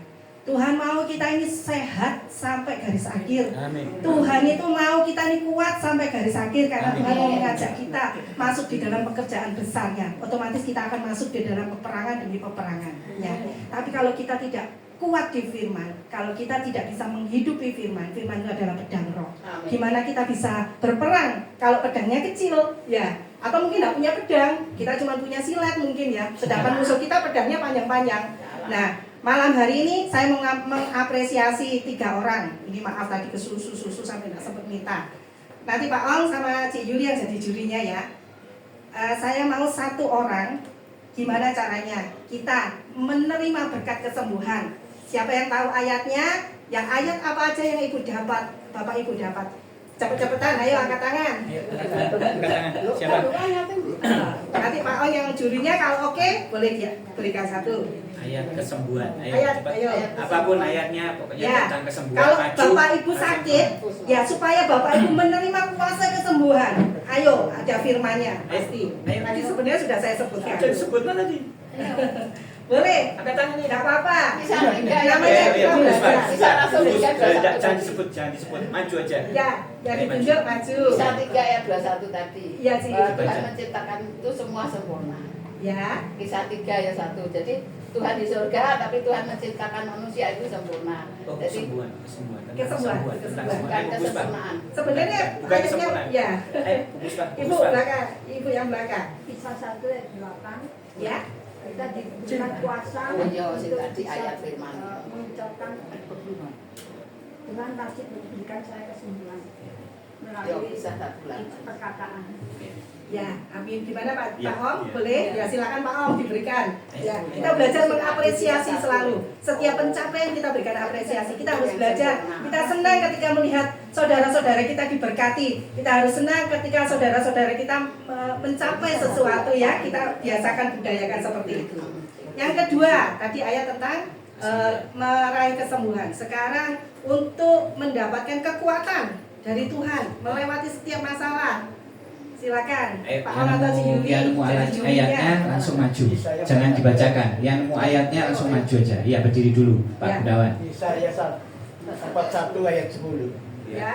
Tuhan mau kita ini sehat sampai garis akhir. Amin. Tuhan itu mau kita ini kuat sampai garis akhir. Karena Tuhan mau mengajak kita masuk di dalam pekerjaan besarnya. Otomatis kita akan masuk di dalam peperangan demi peperangan ya. Tapi kalau kita tidak kuat di firman. Kalau kita tidak bisa menghidupi firman, firman itu adalah pedang roh. Amin. Gimana kita bisa berperang kalau pedangnya kecil, ya? Atau mungkin tidak punya pedang, kita cuma punya silet mungkin ya. Sedangkan musuh kita pedangnya panjang-panjang. Nah, malam hari ini saya mengapresiasi 3 orang. Ini maaf tadi ke susu sampai tidak sempat minta. Nanti Pak Ong sama Cik Yuli yang jadi jurinya ya. Saya mau 1 orang. Gimana caranya kita menerima berkat kesembuhan? Siapa yang tahu ayatnya? Yang ayat apa aja yang ibu dapat, bapak ibu dapat? Cepet-cepetan, ayo angkat tangan. Siapa? Nanti Pak Ong yang jurinya kalau oke boleh dia berikan 1. Ayat kesembuhan. Ayat, cepat. ayo. Apapun ayatnya, pokoknya Ya, tentang kesembuhan. kalau maju. bapak ibu sakit, ya supaya bapak ibu menerima kuasa kesembuhan. Ayo, ada firmannya pasti. Ayo. Tadi sebenarnya sudah saya sebutkan. Sudah disebut mana tadi? Boleh, Angkat tangan nih. tidak apa-apa. Bisa enggak ya? Namanya Iya, kita Gus, Pak. belajar. Bisa langsung berikan Jangan disebut, maju aja. Ya, yang ditunjuk maju. Bisa 3 ayat 21 tadi. Iya, sih. Bahwa Tuhan Baca. menciptakan itu semua sempurna. Ya, Kisah 3 ayat 1. Jadi Tuhan di surga, tapi Tuhan menciptakan manusia itu sempurna. Oh, Jadi kesembuhan, kesembuhan. Tentang Kesembuhan, tentang kesembuhan. bukan Ayo, Gus, Pak. kesempurnaan. sebenarnya Bukan ayatnya, kesempurnaan. ya. Ayo, Gus, Pak. Ibu Gus, Pak. belakang, ibu yang belakang. Kisah 1 ayat 8. Ya, Kita diberikan kuasa Oh iya, sing untuk tadi bisa, ayat firman. mengucapkan Tuhan pasti memberikan saya kesembuhan Ya, melalui bisa tak bulan. perkataan. ya. Amin. Gimana Pak? Ya, Pak Om, ya. boleh? Ya, silakan Pak Om diberikan. Ya, kita belajar mengapresiasi selalu. Setiap pencapaian kita berikan apresiasi. Kita harus belajar. Kita senang ketika melihat saudara-saudara kita diberkati. Kita harus senang ketika saudara-saudara kita mencapai sesuatu ya. Kita biasakan budayakan seperti itu. Yang kedua, tadi ayat tentang meraih kesembuhan. Sekarang untuk mendapatkan kekuatan dari Tuhan melewati setiap masalah. Silakan Pak Om atau Cik Yuli. Yang nemu Jadi jurinya. ayatnya langsung maju, jangan dibacakan. Yang nemu ayatnya langsung maju aja. Iya, berdiri dulu, Pak Ya. Gunawan. Yesaya 41 ayat 10. Ya.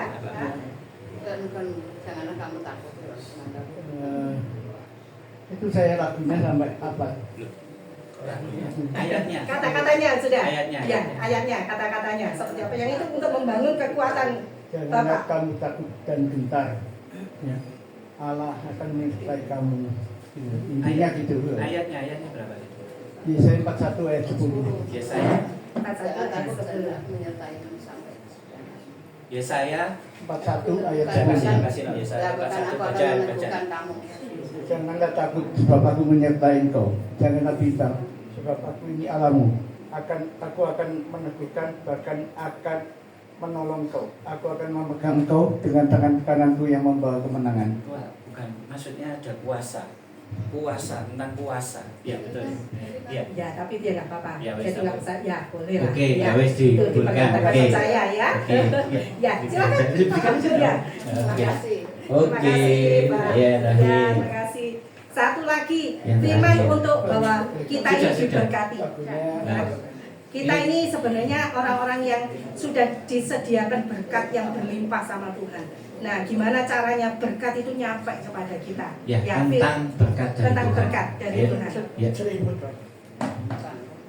Bukan, janganlah kamu takut. Itu saya lagunya sampai apa? Ayatnya. Kata-katanya sudah. Ayatnya. Ya, ayatnya, kata-katanya. Seperti apa yang itu untuk membangun kekuatan Janganlah Bapak. kamu takut dan gentar. Ya. Allah akan menyertai kamu. Intinya gitu. Ayatnya berapa itu? Yesaya 41 ayat 10. Yesaya. Jangan takut Ayat dan menyertai sampai. Yesaya. 41 ayat Kasih 10. kasih lah Yesaya. Bahkan Satu aku akan baca. meneguhkan kamu. Janganlah takut sebab aku menyertai engkau. Janganlah bimbang sebab aku ini Allahmu. Aku akan meneguhkan, bahkan akan menolong kau. Aku akan memegang kau dengan tangan kananku yang membawa kemenangan. Wah, bukan. Maksudnya ada kuasa. Kuasa, tentang kuasa. Iya, betul. Iya. Ya, tapi dia nggak apa-apa. Ya, wes, Jadi nggak apa. usah. Ya, boleh lah. Oke, ya ya. wes Itu dibulkan. diperkatakan Oke. saya ya. Oke. Ya, silakan. Diberikan aja. Ya. Terima Oke. kasih. Terima Oke. kasih, Pak. Ya, Ya, Rahim. terima kasih. Satu lagi, Yang firman terakhir. untuk bahwa kita ini Sudah. diberkati. Nah. Kita ini sebenarnya orang-orang yang sudah disediakan berkat yang berlimpah sama Tuhan. Nah, gimana caranya berkat itu nyampe kepada kita? Ya, Fir, tentang berkat dari tentang Tuhan. berkat dari Ya. Tuhan. Ya.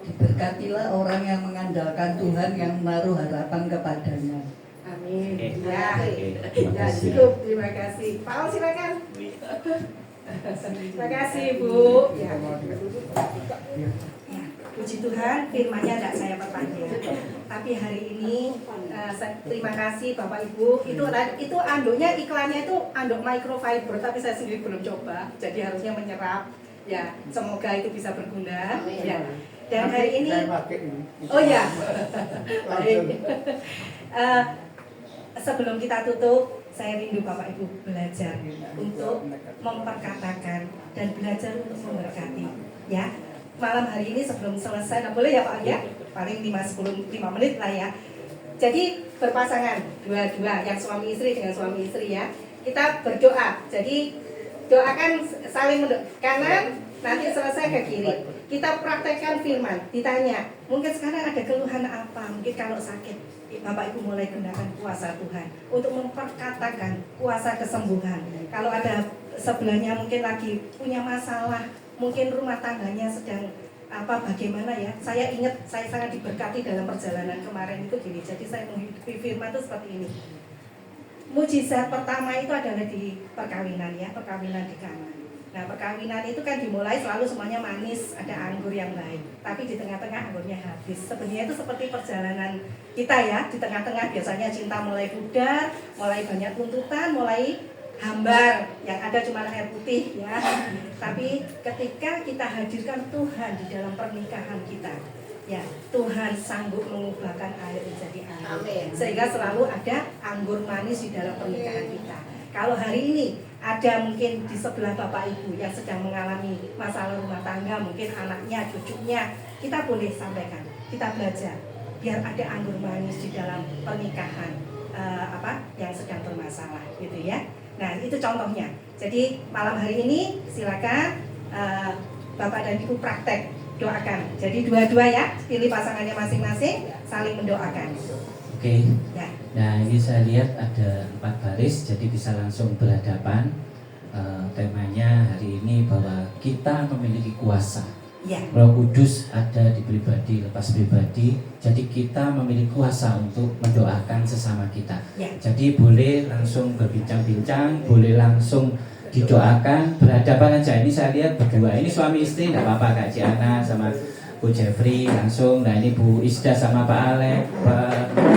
Diberkatilah orang yang mengandalkan Tuhan, yang menaruh harapan kepadanya. Amin. Oke. Ya, Oke, terima ya kasih. cukup. Terima kasih. Pak Al, silakan. Terima kasih, Bu. Ya. Ya, puji Tuhan, firman-Nya tidak saya perpanjang. Tapi hari ini terima kasih Bapak Ibu. Itu anduknya, iklannya itu anduk microfiber, tapi saya sendiri belum coba. Jadi harusnya menyerap. Ya, semoga itu bisa berguna. Amin. Ya. Dan hari ini, Saya pakai ini. oh ya, baik. Langsung. Sebelum kita tutup, saya rindu Bapak Ibu belajar untuk memperkatakan dan belajar untuk memberkati. Ya, malam hari ini sebelum selesai, nah boleh ya Pak ya? Paling 5 menit lah ya. Jadi berpasangan dua-dua, yang suami istri dengan suami istri ya. Kita berdoa. Jadi doakan saling kanan, nanti selesai ke kiri. Kita praktekkan firman. Ditanya, mungkin sekarang ada keluhan apa? Mungkin kalau sakit, Bapak Ibu mulai gunakan kuasa Tuhan untuk memperkatakan kuasa kesembuhan. Kalau ada sebelahnya mungkin lagi punya masalah, mungkin rumah tangganya sedang bagaimana ya, saya ingat saya sangat diberkati dalam perjalanan kemarin itu gini. Jadi saya menghidupi firman itu seperti ini. Mujizat pertama itu adalah di perkawinan ya, perkawinan di Kana. Nah, perkawinan itu kan dimulai selalu semuanya manis, ada anggur yang baik. Tapi di tengah-tengah anggurnya habis. Sebenarnya itu seperti perjalanan kita ya, di tengah-tengah biasanya cinta mulai pudar, mulai banyak tuntutan, mulai hambar, yang ada cuma air putih ya. Tapi ketika kita hadirkan Tuhan di dalam pernikahan kita, ya Tuhan sanggup mengubahkan air menjadi anggur. Sehingga selalu ada anggur manis di dalam pernikahan kita. Kalau hari ini ada mungkin di sebelah Bapak Ibu yang sedang mengalami masalah rumah tangga, mungkin anaknya, cucunya, kita boleh sampaikan, kita belajar biar ada anggur manis di dalam pernikahan yang sedang bermasalah, gitu ya. Nah, itu contohnya. Jadi malam hari ini silakan Bapak dan Ibu praktek doakan. Jadi dua-dua ya, pilih pasangannya masing-masing, saling mendoakan. Oke. Ya. Nah, ini saya lihat ada 4 baris, jadi bisa langsung berhadapan. Temanya hari ini bahwa kita memiliki kuasa. Ya. Roh Kudus ada di pribadi, lepas pribadi. Jadi kita memiliki kuasa untuk mendoakan sesama kita. Ya. Jadi boleh langsung berbincang-bincang, boleh langsung didoakan, berhadapan aja. Ini saya lihat berdua, ini suami istri, tidak apa-apa, Kak Ciana sama Bu Jeffrey langsung. Nah, ini Bu Isda sama Pak Alek,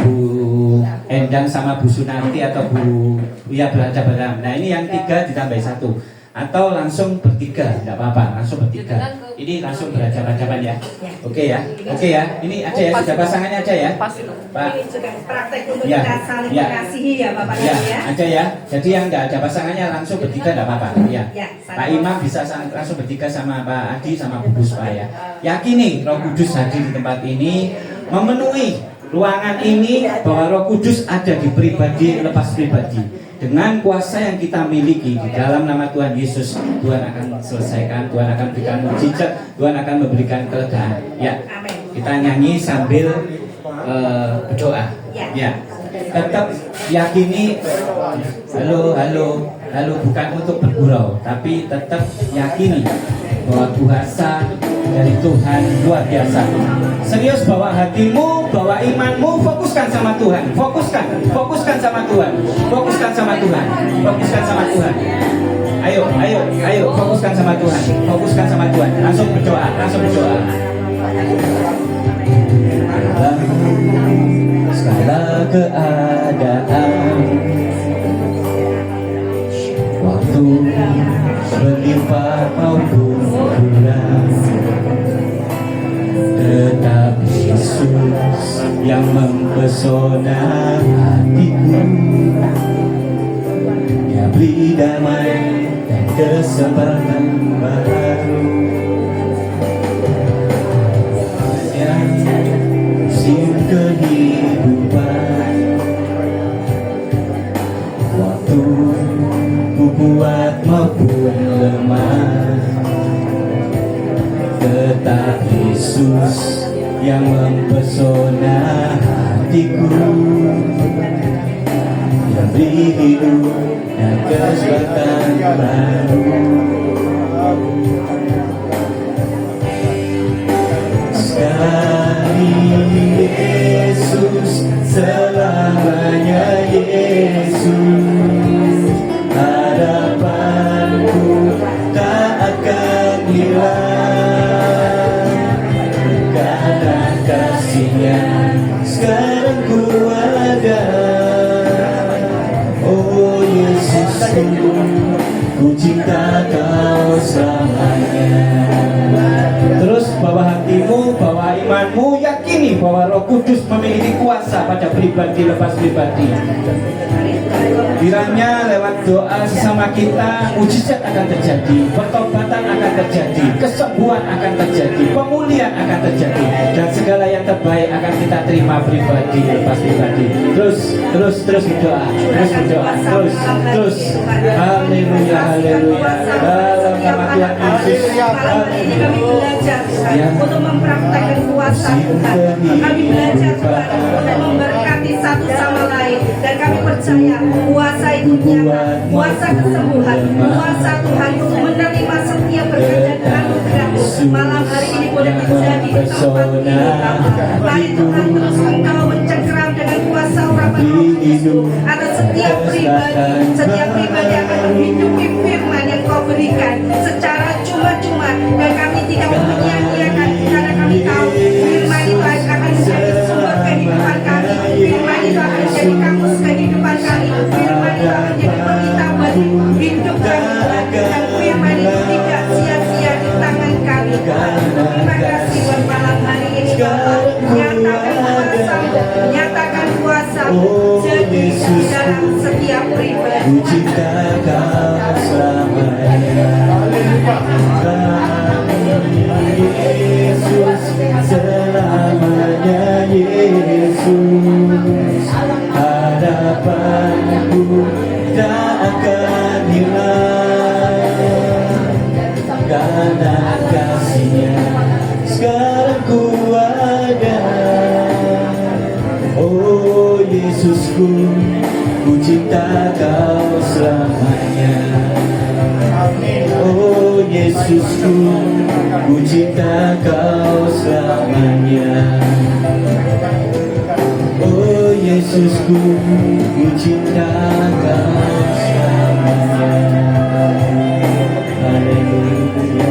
Bu Endang sama Bu Sunarti atau Bu ya berhadapan. Nah, ini yang 3 ditambah 1 atau langsung bertiga, tidak apa-apa, langsung bertiga. Ini langsung berhadapan ya. Oke ya, oke ya. Ini ada ya, sudah pasangannya ada ya, Pak. Ini juga praktek untuk Ya. kita saling Ya. mengasihi ya Bapak Ya, ya. ada ya. Jadi yang nggak ada pasangannya langsung bertiga tidak apa-apa. Ya. Ya, Pak Imam bisa langsung bertiga sama Pak Adi sama Bu Puspa ya. Yakini Roh Kudus hadir di tempat ini, memenuhi ruangan ini bahwa Roh Kudus ada di pribadi lepas pribadi. Dengan kuasa yang kita miliki di dalam nama Tuhan Yesus, Tuhan akan selesaikan, Tuhan akan berikan mujizat, Tuhan akan memberikan kelegaan. Ya, kita nyanyi sambil berdoa. Ya, tetap yakini. Halo, bukan untuk bergurau, tapi tetap yakini bahwa kuasa dari Tuhan luar biasa. Serius, bawa hatimu, bawa imanmu, fokuskan sama Tuhan, fokuskan sama Tuhan, fokuskan sama Tuhan, fokuskan sama Tuhan. Ayo, fokuskan sama Tuhan, fokuskan sama Tuhan. Langsung berdoa. Dalam segala keadaan, waktu berlimpah maupun kurang, tetap Yesus yang mempesona hatiku. Dia beri damai dan kesempatan baru. Yang musim kehidupan, waktu ku kuat maupun lemah, tetap Yesus yang mempesona hatiku. Yang beri hidup dan kesempatan baru. Sekali Yesus, selamanya Yesus. Harapanku tak akan hilang karena kasih-Nya sekarang ku ada. Oh Yesusku, ku cinta Kau selamanya. Terus bawa hatimu, bawa imanmu, yakini bahwa Roh Kudus memiliki kuasa pada pribadi lepas pribadi. Kiranya lewat doa sesama kita, mujizat akan terjadi, pertobatan akan terjadi, kesembuhan akan terjadi, pemulihan akan terjadi, dan segala yang terbaik akan kita terima pribadi lepas pribadi. Terus berdoa, terus. Haleluya. Dalam nama Tuhan Yesus. Malam ini kami belajar untuk mempraktekkan kuasa Tuhan. Kami belajar Tuhan untuk memberkati satu sama lain, dan kami percaya kuasa itu nyata, kuasa kesembuhan, kuasa Tuhan untuk menerima setiap berkat dan anugerah malam hari ini boleh terjadi di tempat ini Bapa. Mari Tuhan terus Engkau mencengkeram dengan kuasa urapan Roh Kudus atas setiap pribadi akan menghidupi firman yang Kau berikan secara cuma-cuma, dan kami tidak menyia-nyiakan karena kami tahu firman itu akan menjadi sumber kehidupan kami, firman itu akan menjadi kamus kehidupan kami, firman itu akan menjadi pelita buat hidup kami, dan firman itu tidak sia-sia di tangan kami. Terima kasih buat malam hari ini Bapa. Nyatakan kuasa-Mu jadi di dalam setiap pribadi. Ku cinta Kau selamanya, Yesus, selamanya Yesus. Harapanku tak akan hilang karena kasih-Nya sekarang ku ada. Oh Yesusku, ku cinta Kau selamanya. Oh Yesusku, ku cinta Kau selamanya. Oh Yesusku, ku cinta Kau selamanya. Haleluya,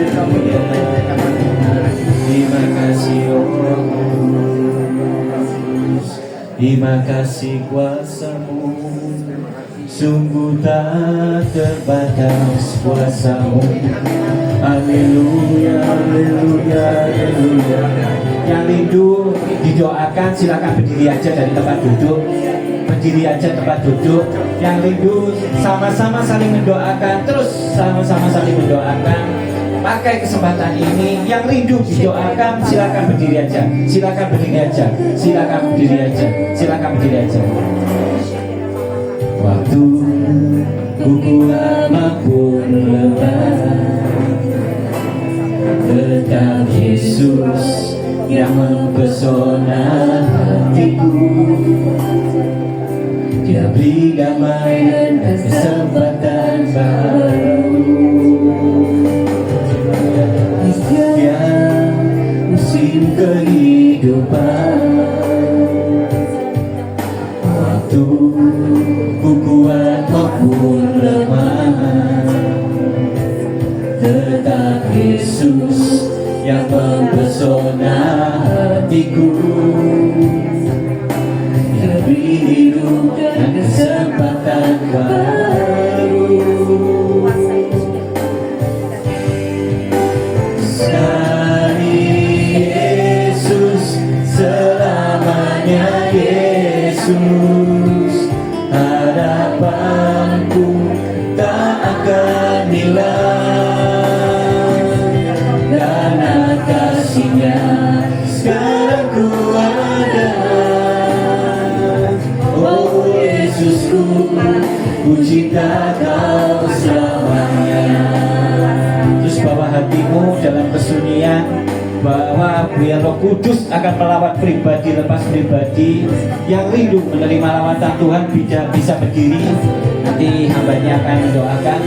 haleluya. Terima kasih Roh Kudus, terima kasih kuasa-Mu, sungguh tak terbatas kuasa-Mu. Haleluya, haleluya, haleluya. Yang rindu didoakan silakan berdiri aja dari tempat duduk. Berdiri aja tempat duduk. Yang rindu sama-sama saling mendoakan, terus sama-sama saling mendoakan. Pakai kesempatan ini, yang rindu didoakan silakan berdiri aja, silakan berdiri aja, silakan berdiri aja, silakan berdiri aja. Waktu ku kuat maupun lemah, tetap Yesus yang mempesona hatiku. Dia beri damai dan kesempatan baru. Dia musim kehidupan, waktu ku kuat maupun lemah, tetap Yesus yang mempesona hatiku. Dia beri hidup dan kesempatan baru. Yesus, selamanya Yesus. Harapanku tak akan hilang karena kasih-Nya sekarang ku ada. Oh Yesusku, ku cinta Kau selamanya. Terus bawa hatimu dalam kesunyian, bahwa biar Roh Kudus akan melawat pribadi lepas pribadi. Yang rindu menerima lawatan Tuhan bisa berdiri. Nanti hambanya akan mendoakan.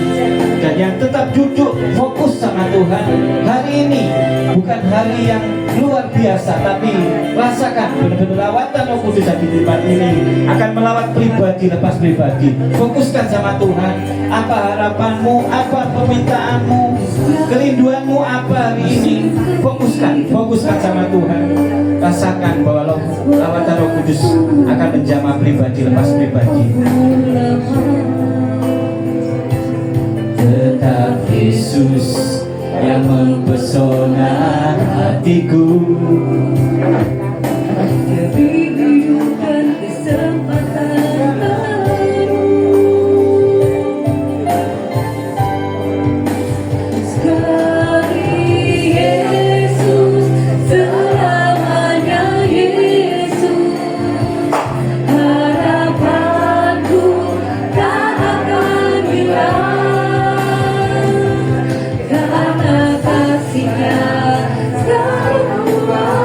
Dan yang tetap duduk fokus sama Tuhan, hari ini bukan hari yang luar biasa, tapi rasakan benar-benar lawatan Roh Kudus di tempat ini akan melawat pribadi lepas pribadi. Fokuskan sama Tuhan. Apa harapanmu, apa permintaanmu, kerinduanmu apa hari ini? Fokuskan sama Tuhan. Rasakan bahwa lawatan Roh Kudus akan menjamah pribadi lepas pribadi. Tetap Yesus yang mempesona hatiku. Demi hidup dan kesempatan baru. Sekali Yesus, selamanya Yesus. Harapanku tak akan hilang karena kasih-Nya sekarang ku ada.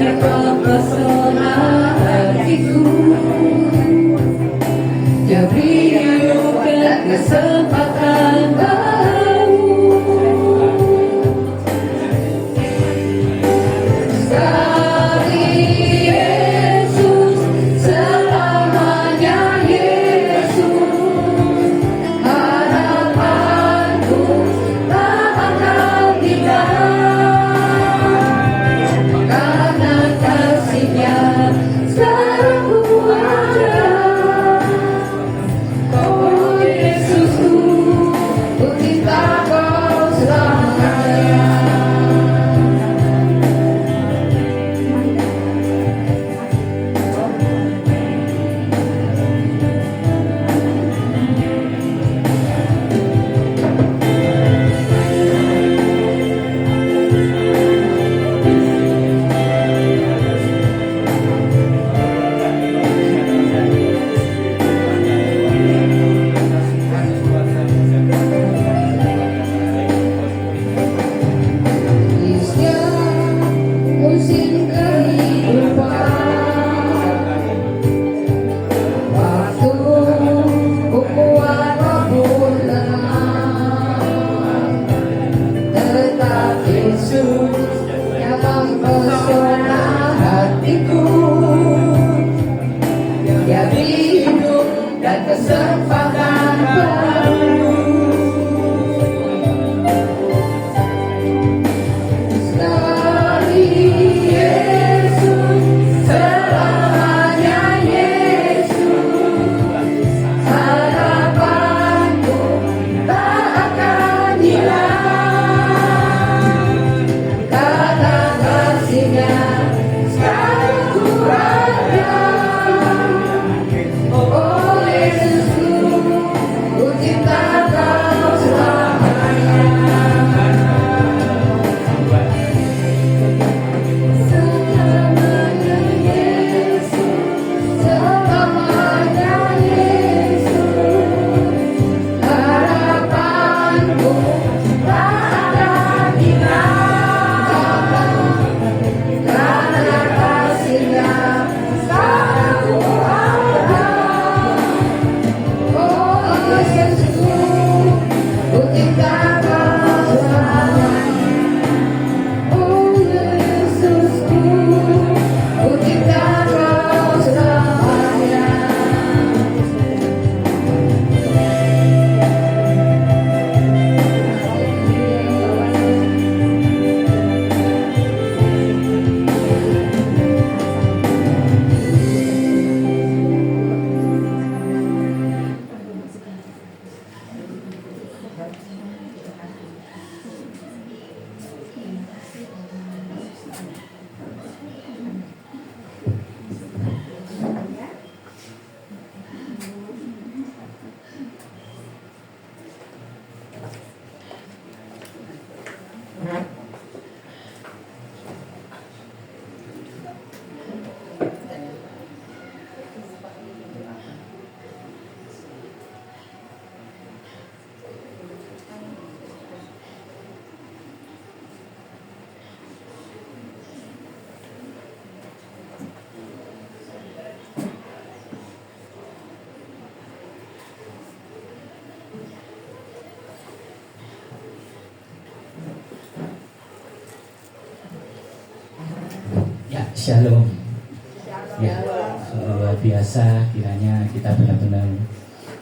terpesona hatiku. Dia berikan kesempatan baru. Sekali Yesus, selamanya Yesus. Harapanku tak akan hilang, karena kasih-Nya sekarang ku ada. Oh Yesusku, ku cinta Kau selamanya. Musim kehidupan, waktu ukuran pun tenang, tetap Yesus yang mempesona hatiku. Dia beri hidup dan kesempatan baru. Shalom. Ya, luar biasa kiranya kita benar-benar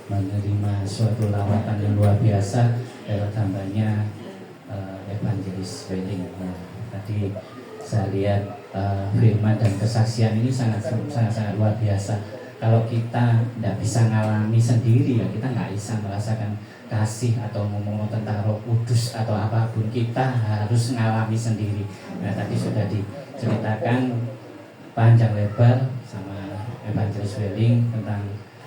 menerima suatu lawatan yang luar biasa lewat hambanya Evangelis Weling. Nah, tadi saya lihat firman dan kesaksian ini sangat luar biasa. Kalau kita tidak bisa ngalami sendiri, ya kita nggak bisa merasakan kasih atau ngomong tentang Roh Kudus atau apapun, kita harus ngalami sendiri. Nah, tadi sudah diceritakan panjang lebar sama Evangelis Weling tentang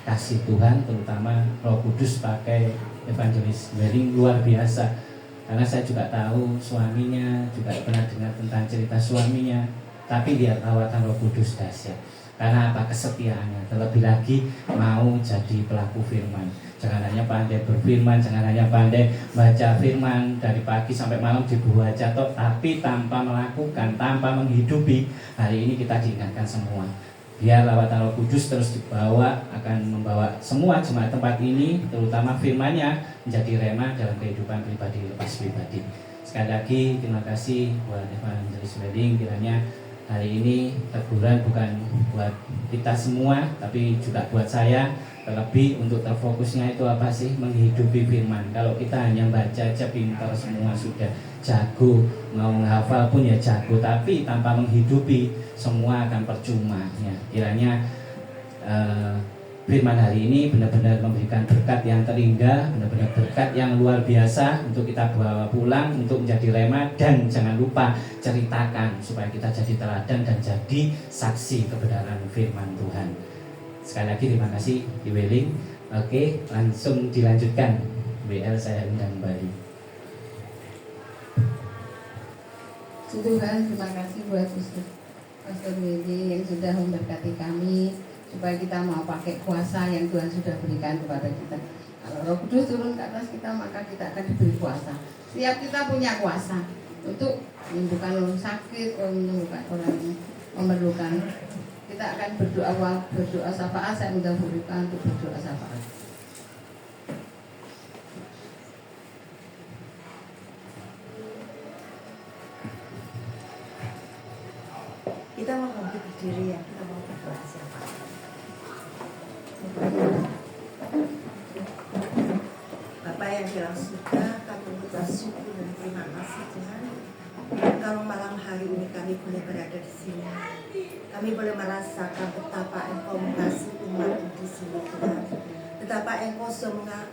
kasih Tuhan, terutama Roh Kudus pakai Evangelis Weling luar biasa. Karena saya juga tahu suaminya, juga pernah dengar tentang cerita suaminya, tapi lihat lawatan Roh Kudus dahsyat. Karena apa? Kesetiaannya, terlebih lagi mau jadi pelaku firman. Jangan hanya pandai berfirman, jangan hanya pandai baca firman dari pagi sampai malam dibaca toh, tapi tanpa melakukan, tanpa menghidupi. Hari ini kita diingatkan semua. Biar lawatan Roh Kudus terus dibawa, akan membawa semua jemaat tempat ini, terutama firman-Nya menjadi rema dalam kehidupan pribadi lepas pribadi. Sekali lagi terima kasih buat Evangelis Wedding, kiranya hari ini teguran bukan buat kita semua, tapi juga buat saya. Terlebih untuk terfokusnya itu apa sih? Menghidupi firman. Kalau kita hanya baca aja pintar semua sudah jago, mau menghafal pun ya jago, tapi tanpa menghidupi semua akan percuma ya. Kiranya firman hari ini benar-benar memberikan berkat yang terindah, benar-benar berkat yang luar biasa untuk kita bawa pulang, untuk menjadi rema. Dan jangan lupa ceritakan supaya kita jadi teladan dan jadi saksi kebenaran firman Tuhan. Sekali lagi terima kasih di Weling. Oke, langsung dilanjutkan. WL saya undang kembali. Tuhan, terima kasih buat Pastor Weling yang sudah memberkati kami supaya kita mau pakai kuasa yang Tuhan sudah berikan kepada kita. Kalau Roh Kudus turun ke atas kita, maka kita akan diberi kuasa. Setiap kita punya kuasa untuk menyembuhkan orang sakit, menyembuhkan orang yang memerlukan. Kita akan berdoa syafaat. Saya undang Bu Rika untuk berdoa syafaat. Kita mau berdiri ya, kita mau berdoa syafaat. Bapak yang dalam surga, kami mengucap syukur dan terima kasih Tuhan. Kalau malam hari ini kami boleh berada di sini, kami boleh merasakan betapa Engkau mengasihi umat di sini Tuhan. Betapa Engkau sudah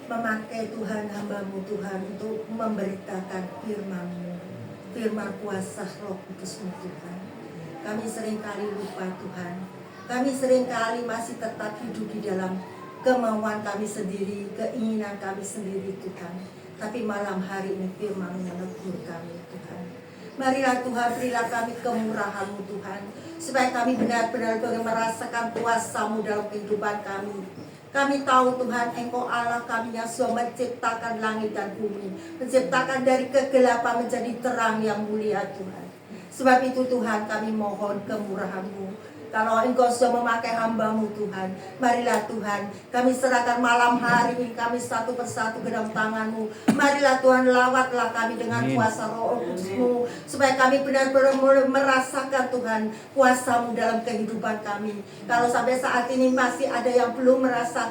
memakai Tuhan hamba-Mu Tuhan untuk memberitakan firman-Mu, firman kuasa Roh Kudus-Mu Tuhan. Kami seringkali lupa Tuhan. Kami seringkali masih tetap hidup di dalam kemauan kami sendiri, keinginan kami sendiri Tuhan. Tapi malam hari ini firman menegur kami Tuhan. Marilah Tuhan, berilah kami kemurahan-Mu Tuhan, supaya kami benar-benar boleh merasakan kuasa-Mu dalam kehidupan kami. Kami tahu Tuhan, Engkau Allah kami yang sudah menciptakan langit dan bumi, menciptakan dari kegelapan menjadi terang yang mulia Tuhan. Sebab itu Tuhan, kami mohon kemurahan-Mu. Kalau Engkau sudah memakai hamba-Mu Tuhan, marilah Tuhan, kami serahkan malam hari ini kami satu persatu ke dalam tangan-Mu. Marilah Tuhan, lawatlah kami dengan kuasa Roh Kudus-Mu, supaya kami benar-benar merasakan Tuhan kuasa-Mu dalam kehidupan kami. Kalau sampai saat ini masih ada yang belum merasa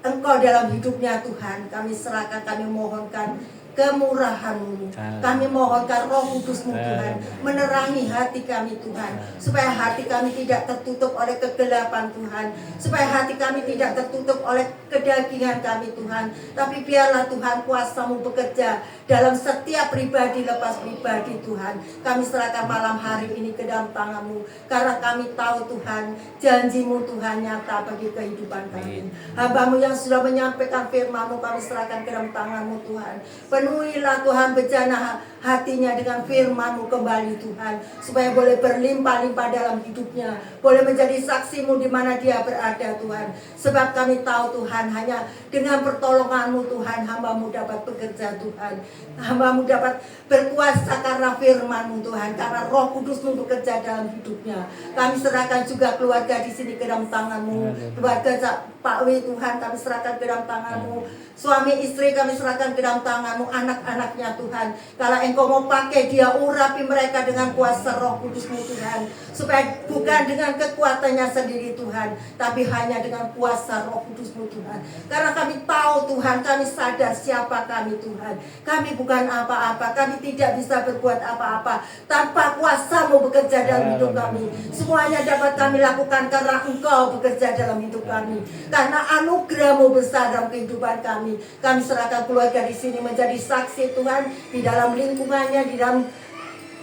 Engkau dalam hidupnya Tuhan, kami serahkan, kami mohonkan kemurahan-Mu. Kami mohonkan Roh Kudus-Mu Tuhan, menerangi hati kami Tuhan, supaya hati kami tidak tertutup oleh kegelapan Tuhan, supaya hati kami tidak tertutup oleh kedagingan kami Tuhan. Tapi biarlah Tuhan kuasa-Mu bekerja dalam setiap pribadi lepas pribadi Tuhan. Kami serahkan malam hari ini ke dalam tangan-Mu, karena kami tahu Tuhan, janji-Mu Tuhan nyata bagi kehidupan kami. Hamba-Mu yang sudah menyampaikan firman-Mu, kami serahkan ke dalam tangan-Mu Tuhan. Penuhilah Tuhan bejana hatinya dengan firman-Mu kembali Tuhan, supaya boleh berlimpah-limpah dalam hidupnya, boleh menjadi saksi-Mu di mana dia berada Tuhan. Sebab kami tahu Tuhan, hanya dengan pertolongan-Mu Tuhan, hamba-Mu dapat bekerja Tuhan, hamba-Mu dapat berkuasa karena firman-Mu Tuhan, karena Roh Kudus-Mu bekerja dalam hidupnya. Kami serahkan juga keluarga di sini ke dalam tangan-Mu, keluarga Pak W Tuhan, kami serahkan ke dalam tangan-Mu, suami istri kami serahkan ke dalam tangan-Mu, anak-anaknya Tuhan. Kalau Engkau mau pakai dia, urapi mereka dengan kuasa Roh Kudus-Mu Tuhan, supaya bukan dengan kekuatannya sendiri Tuhan, tapi hanya dengan kuasa Roh Kudus-Mu Tuhan. Karena kami tahu Tuhan, kami sadar siapa kami Tuhan. Kami bukan apa-apa, kami tidak bisa berbuat apa-apa tanpa kuasa-Mu bekerja dalam hidup kami. Semuanya dapat kami lakukan karena Engkau bekerja dalam hidup kami, karena anugerah-Mu besar dalam kehidupan kami. Kami serahkan keluarga di sini menjadi saksi Tuhan, di dalam lingkungannya, di dalam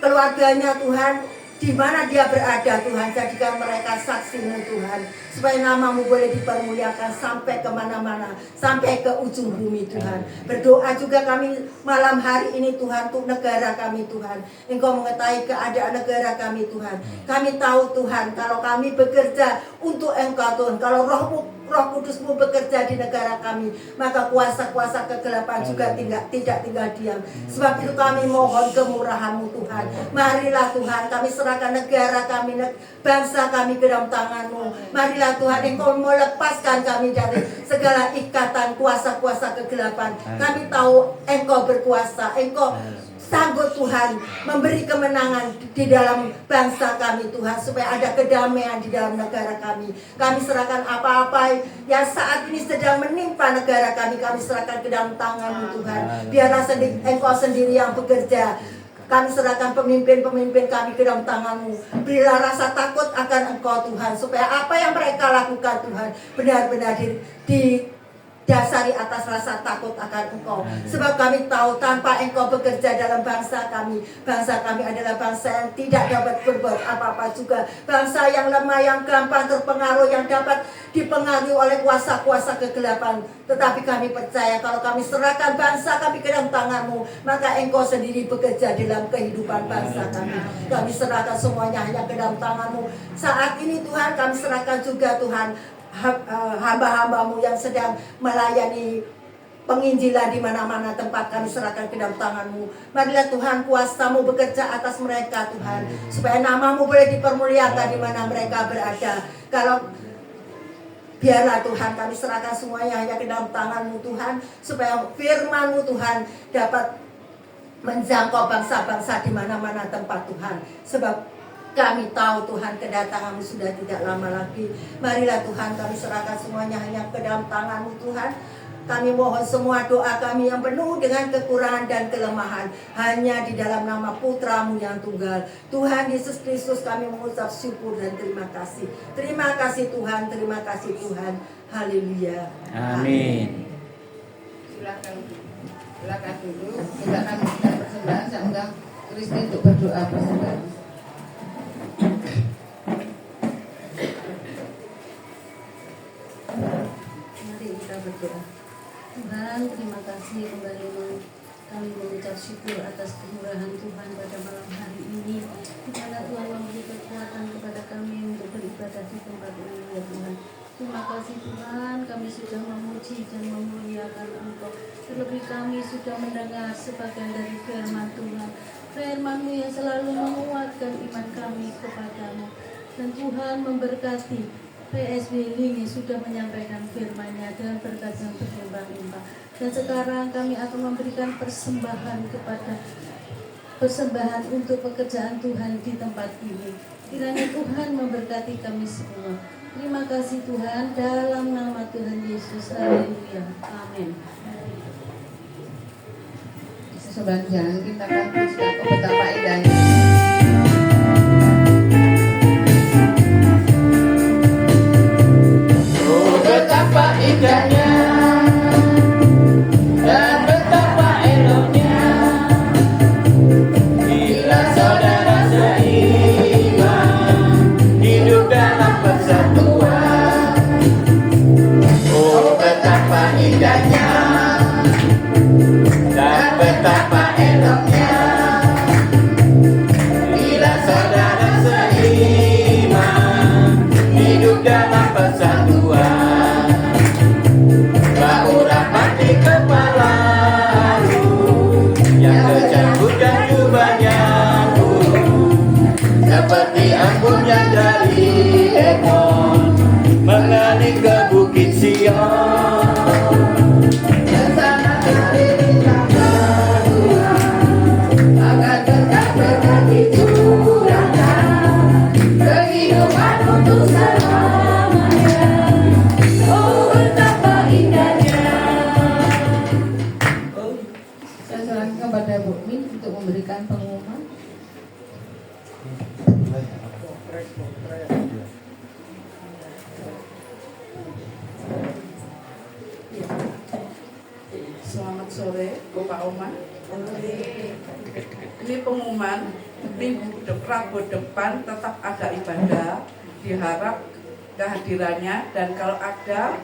keluarganya Tuhan, di mana dia berada Tuhan. Jadikan mereka saksi-Mu Tuhan, supaya nama-Mu boleh dipermuliakan sampai kemana-mana, sampai ke ujung bumi Tuhan. Berdoa juga kami malam hari ini Tuhan, untuk negara kami Tuhan. Engkau mengetahui keadaan negara kami Tuhan. Kami tahu Tuhan, kalau kami bekerja untuk Engkau Tuhan, kalau Roh-Mu Roh Kudus-Mu bekerja di negara kami, maka kuasa-kuasa kegelapan juga tidak tinggal diam. Sebab itu kami mohon kemurahan-Mu Tuhan. Marilah Tuhan kami serahkan negara kami, bangsa kami ke dalam tangan-Mu. Marilah Tuhan Engkau melepaskan kami dari segala ikatan kuasa-kuasa kegelapan. Kami tahu Engkau berkuasa, Engkau sanggup Tuhan memberi kemenangan di dalam bangsa kami Tuhan, supaya ada kedamaian di dalam negara kami. Kami serahkan apa-apa yang saat ini sedang menimpa negara kami serahkan ke dalam tangan-Mu Tuhan. Biarlah Engkau sendiri yang bekerja. Kami serahkan pemimpin-pemimpin kami ke dalam tangan-Mu. Berilah rasa takut akan Engkau Tuhan, supaya apa yang mereka lakukan Tuhan benar-benar dasari atas rasa takut akan Engkau. Sebab kami tahu tanpa Engkau bekerja dalam bangsa kami adalah bangsa yang tidak dapat berbuat apa-apa juga. Bangsa yang lemah, yang gampang terpengaruh, yang dapat dipengaruhi oleh kuasa-kuasa kegelapan. Tetapi kami percaya kalau kami serahkan bangsa kami ke dalam tangan-Mu, maka Engkau sendiri bekerja dalam kehidupan bangsa kami. Kami serahkan semuanya hanya ke dalam tangan-Mu. Saat ini Tuhan kami serahkan juga Tuhan hamba-hamba-Mu yang sedang melayani penginjilan di mana-mana tempat, kami serahkan ke dalam tangan-Mu. Marilah Tuhan kuasa-Mu bekerja atas mereka Tuhan, supaya nama-Mu boleh dipermuliakan di mana mereka berada. Kalau biarlah Tuhan kami serahkan semuanya hanya ke dalam tangan-Mu Tuhan, supaya firman-Mu Tuhan dapat menjangkau bangsa-bangsa di mana-mana tempat Tuhan. Sebab kami tahu Tuhan kedatangan-Mu sudah tidak lama lagi. Marilah Tuhan kami serahkan semuanya hanya ke dalam tangan-Mu Tuhan. Kami mohon semua doa kami yang penuh dengan kekurangan dan kelemahan hanya di dalam nama Putra-Mu yang tunggal, Tuhan Yesus Kristus, kami mengucap syukur dan terima kasih. Terima kasih Tuhan, terima kasih Tuhan. Haleluya. Amin. Silakan dulu. Kita akan memberikan persembahan. Saya undang Kristi untuk berdoa persembahan. Mari kita berdoa. Tuhan, terima kasih kembali kami mengucap syukur atas kemurahan Tuhan pada malam hari ini, di mana Tuhan memberi kekuatan kepada kami untuk beribadah di tempat ini, ya Tuhan. Terima kasih Tuhan, kami sudah memuji dan memuliakan Engkau. Terlebih kami sudah mendengar sebagian dari firman Tuhan, firman-Mu yang selalu menguatkan iman kami kepadamu. Dan Tuhan memberkati PSB ini sudah menyampaikan firman-Nya dengan berkat yang berlimpah-limpah. Dan sekarang kami akan memberikan persembahan untuk pekerjaan Tuhan di tempat ini. Kiranya Tuhan memberkati kami semua. Terima kasih Tuhan, dalam nama Tuhan Yesus. Haleluya. Amin. Sebagian kita akan bersyukur betapa indahnya. Oh, betapa indahnya dan betapa eloknya bila saudara seiman hidup dalam persatuan. Oh, betapa indahnya dan betapa eloknya bila saudara seiman hidup dalam persatuan. Bau rapat di kepalamu yang tercabut dan jubahnya turun seperti embun yang dari Hermon mengalir ke bukit Sion. Kehidupan untuk selamanya. Oh, betapa indahnya. Saya serahkan kepada Bu Min untuk memberikan pengumuman. Selamat sore, Bapak Oma. Ini pengumuman Rabu depan tetap ada ibadah, diharap kehadirannya, dan kalau ada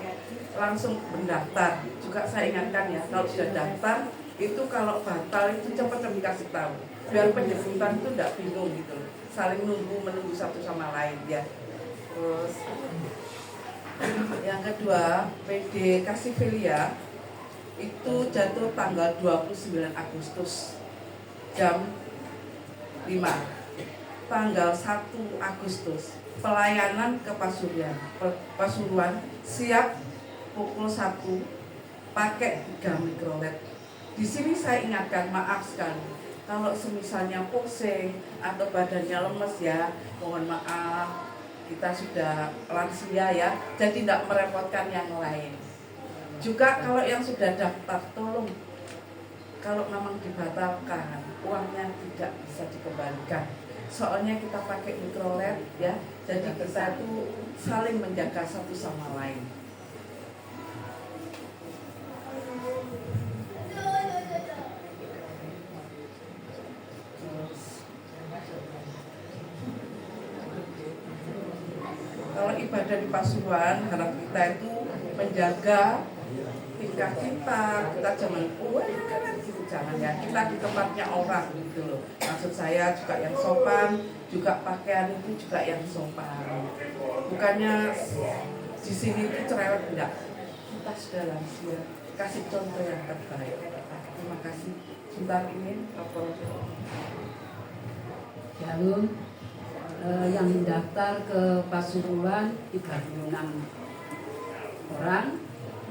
langsung mendaftar. Juga saya ingatkan ya, kalau sudah daftar itu kalau batal itu cepat dikasih tahu, biar penjemputan itu tidak bingung gitu, saling menunggu satu sama lain ya. Terus Yang kedua, PD Kasivelia itu jatuh tanggal 29 Agustus jam 5. Tanggal 1 Agustus pelayanan ke Pasuruan siap pukul 1 pakai 3 mikrolet. Di sini saya ingatkan, maaf sekali, kalau semisalnya pusing atau badannya lemes ya, mohon maaf, kita sudah lansia ya, jadi tidak merepotkan yang lain. Juga kalau yang sudah daftar, tolong kalau memang dibatalkan, uangnya tidak bisa dikembalikan. Soalnya kita pakai mikrolet ya, jadi kita itu saling menjaga satu sama lain. Kalau ibadah di Pasuruan, harap kita itu menjaga tingkah kita jangan gitu, jangan ya, kita di tempatnya orang gitu loh. Maksud saya juga yang sopan, juga pakaian itu juga yang sopan. Bukannya di sini itu cerewet, enggak. Kita sudah lansia, kasih contoh yang terbaik. Terima kasih. Sebentar ini Jalur yang mendaftar ke Pasuruan 36 orang,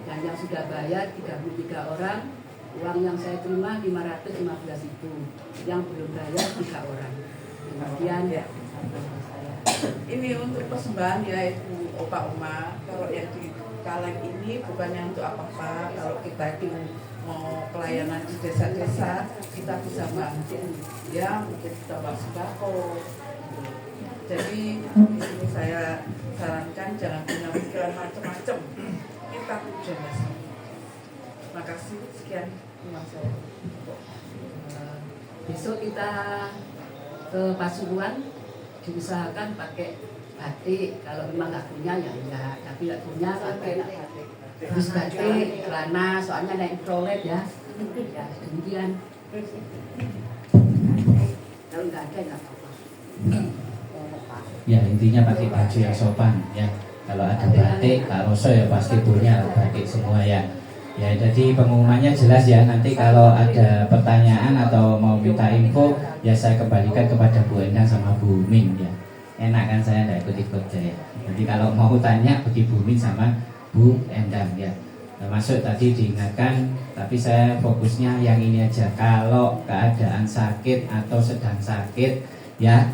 dan yang sudah bayar 33 orang. Uang yang saya terima 515.000, yang belum bayar 3 orang. Kemudian ya, ini untuk persembahan ya Ibu Opa Oma. Kalau yang di Kaleng ini bukannya untuk apa-apa. Kalau kita itu mau pelayanan di desa-desa, kita bisa bantu ya, mungkin kita bawa sembako. Jadi di sini saya sarankan jangan punya pikiran macam-macam. Kita jaga sama. Terima kasih. Sekian terima saya. besok kita ke Pasuruan diusahakan pakai batik. Kalau memang nggak punya ya enggak, tapi nggak punya pakai terus batik, celana, soalnya naik prolet ya. Ya demikian. Kalau nggak ada nggak apa-apa. Ya intinya pakai baju yang sopan ya. Kalau ada batik, Kak Roso ya pasti punya batik semua ya. Ya jadi pengumumannya jelas ya. Nanti kalau ada pertanyaan atau mau minta info ya saya kembalikan kepada Bu Endang sama Bu Ming ya. Enak kan saya tidak ikut-ikut ya. Jadi kalau mau tanya bagi Bu Ming sama Bu Endang ya. Termasuk tadi diingatkan, tapi saya fokusnya yang ini aja. Kalau keadaan sakit atau sedang sakit ya,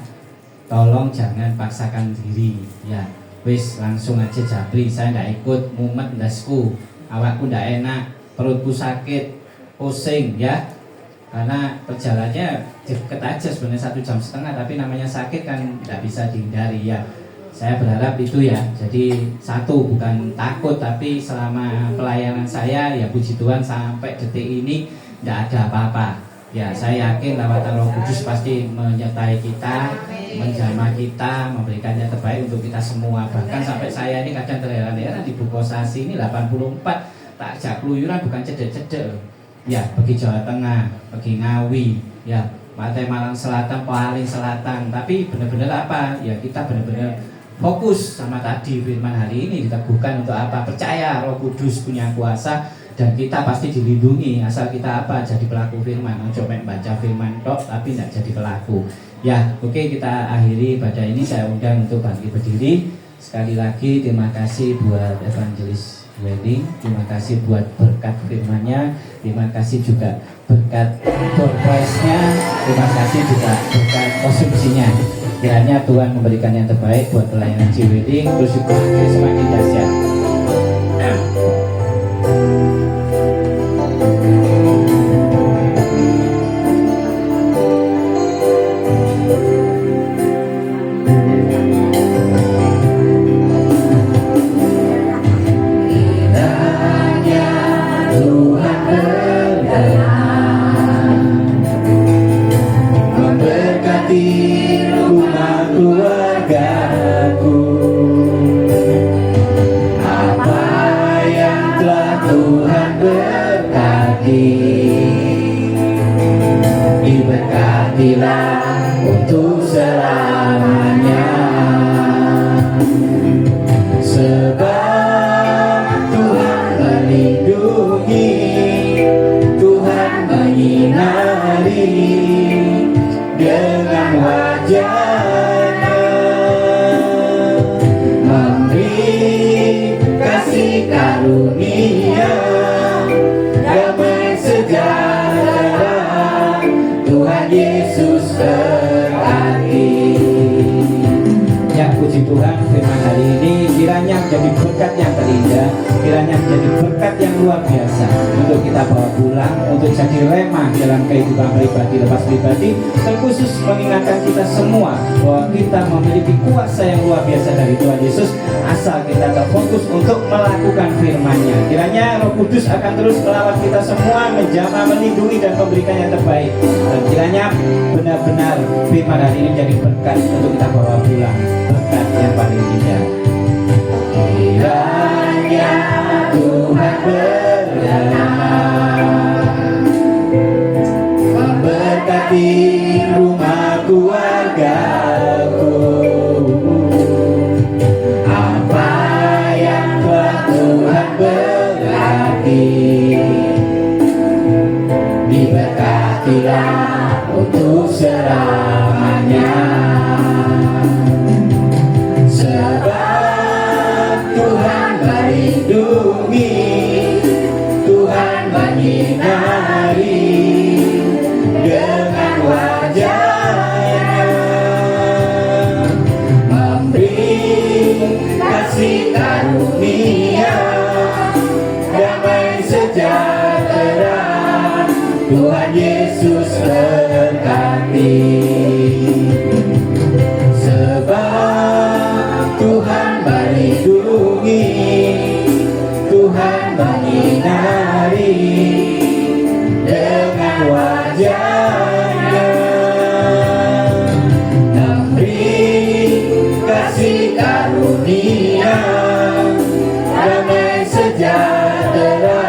tolong jangan paksakan diri ya. Wis langsung aja japri, saya tidak ikut, mumet ndasku, awakku tidak enak, perutku sakit, pusing ya. Karena perjalannya deket aja sebenarnya 1,5 jam, tapi namanya sakit kan tidak bisa dihindari ya. Saya berharap itu ya. Jadi satu, bukan takut, tapi selama pelayanan saya ya puji Tuhan sampai detik ini tidak ada apa-apa. Ya saya yakin lawatan Roh Kudus pasti menyertai kita, menjamah kita, memberikan yang terbaik untuk kita semua. Bahkan sampai saya ini kadang terheran-heran di Bukosasi ini 84 tak ajak keluyuran bukan cedek-cedek. Ya pergi Jawa Tengah, pergi Ngawi, ya Pantai Malang Selatan, paling selatan. Tapi benar-benar apa? Ya kita benar-benar fokus sama tadi firman hari ini diteguhkan untuk apa? Percaya Roh Kudus punya kuasa. Dan kita pasti dilindungi asal kita apa, jadi pelaku firman. Coba baca firman tok tapi tidak jadi pelaku. Ya oke, kita akhiri pada ini. Saya undang untuk bangkit berdiri. Sekali lagi terima kasih buat Evangelis Wedding, terima kasih buat berkat firmannya, terima kasih juga berkat surprise-nya, terima kasih juga berkat konsumsinya. Kiranya Tuhan memberikan yang terbaik buat pelayanan Wedding, terus juga semakin dahsyat. Apa puji Tuhan, firman hari ini kiranya menjadi berkat yang terindah, kiranya menjadi berkat yang luar biasa untuk kita bawa pulang, untuk jadi remah dalam kehidupan pribadi lepas pribadi, terkhusus mengingatkan kita semua bahwa kita memiliki kuasa yang luar biasa dari Tuhan Yesus asal kita terfokus untuk melakukan firman-Nya. Kiranya Roh Kudus akan terus melawat kita semua, menjamah, melindungi dan memberikan yang terbaik, dan kiranya benar-benar firman hari ini menjadi berkat untuk kita bawa pulang, berkat yang paling indah. Kiranya Tuhan berkenan memberkati rumah keluargaku, apa yang telah Tuhan berkati diberkatilah untuk selamanya, sebab Tuhan melindungi, Tuhan menyinari dengan wajah-Nya, memberi kasih karunia, damai sejahtera. Tuhan Yesus berkati, sebab Tuhan melindungi, Tuhan menyinari dengan wajah-Nya, memberi kasih karunia, damai sejahtera.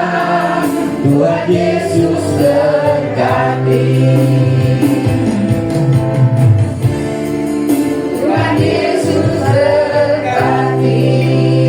Tuhan Yesus berkati, Tuhan Yesus berkati.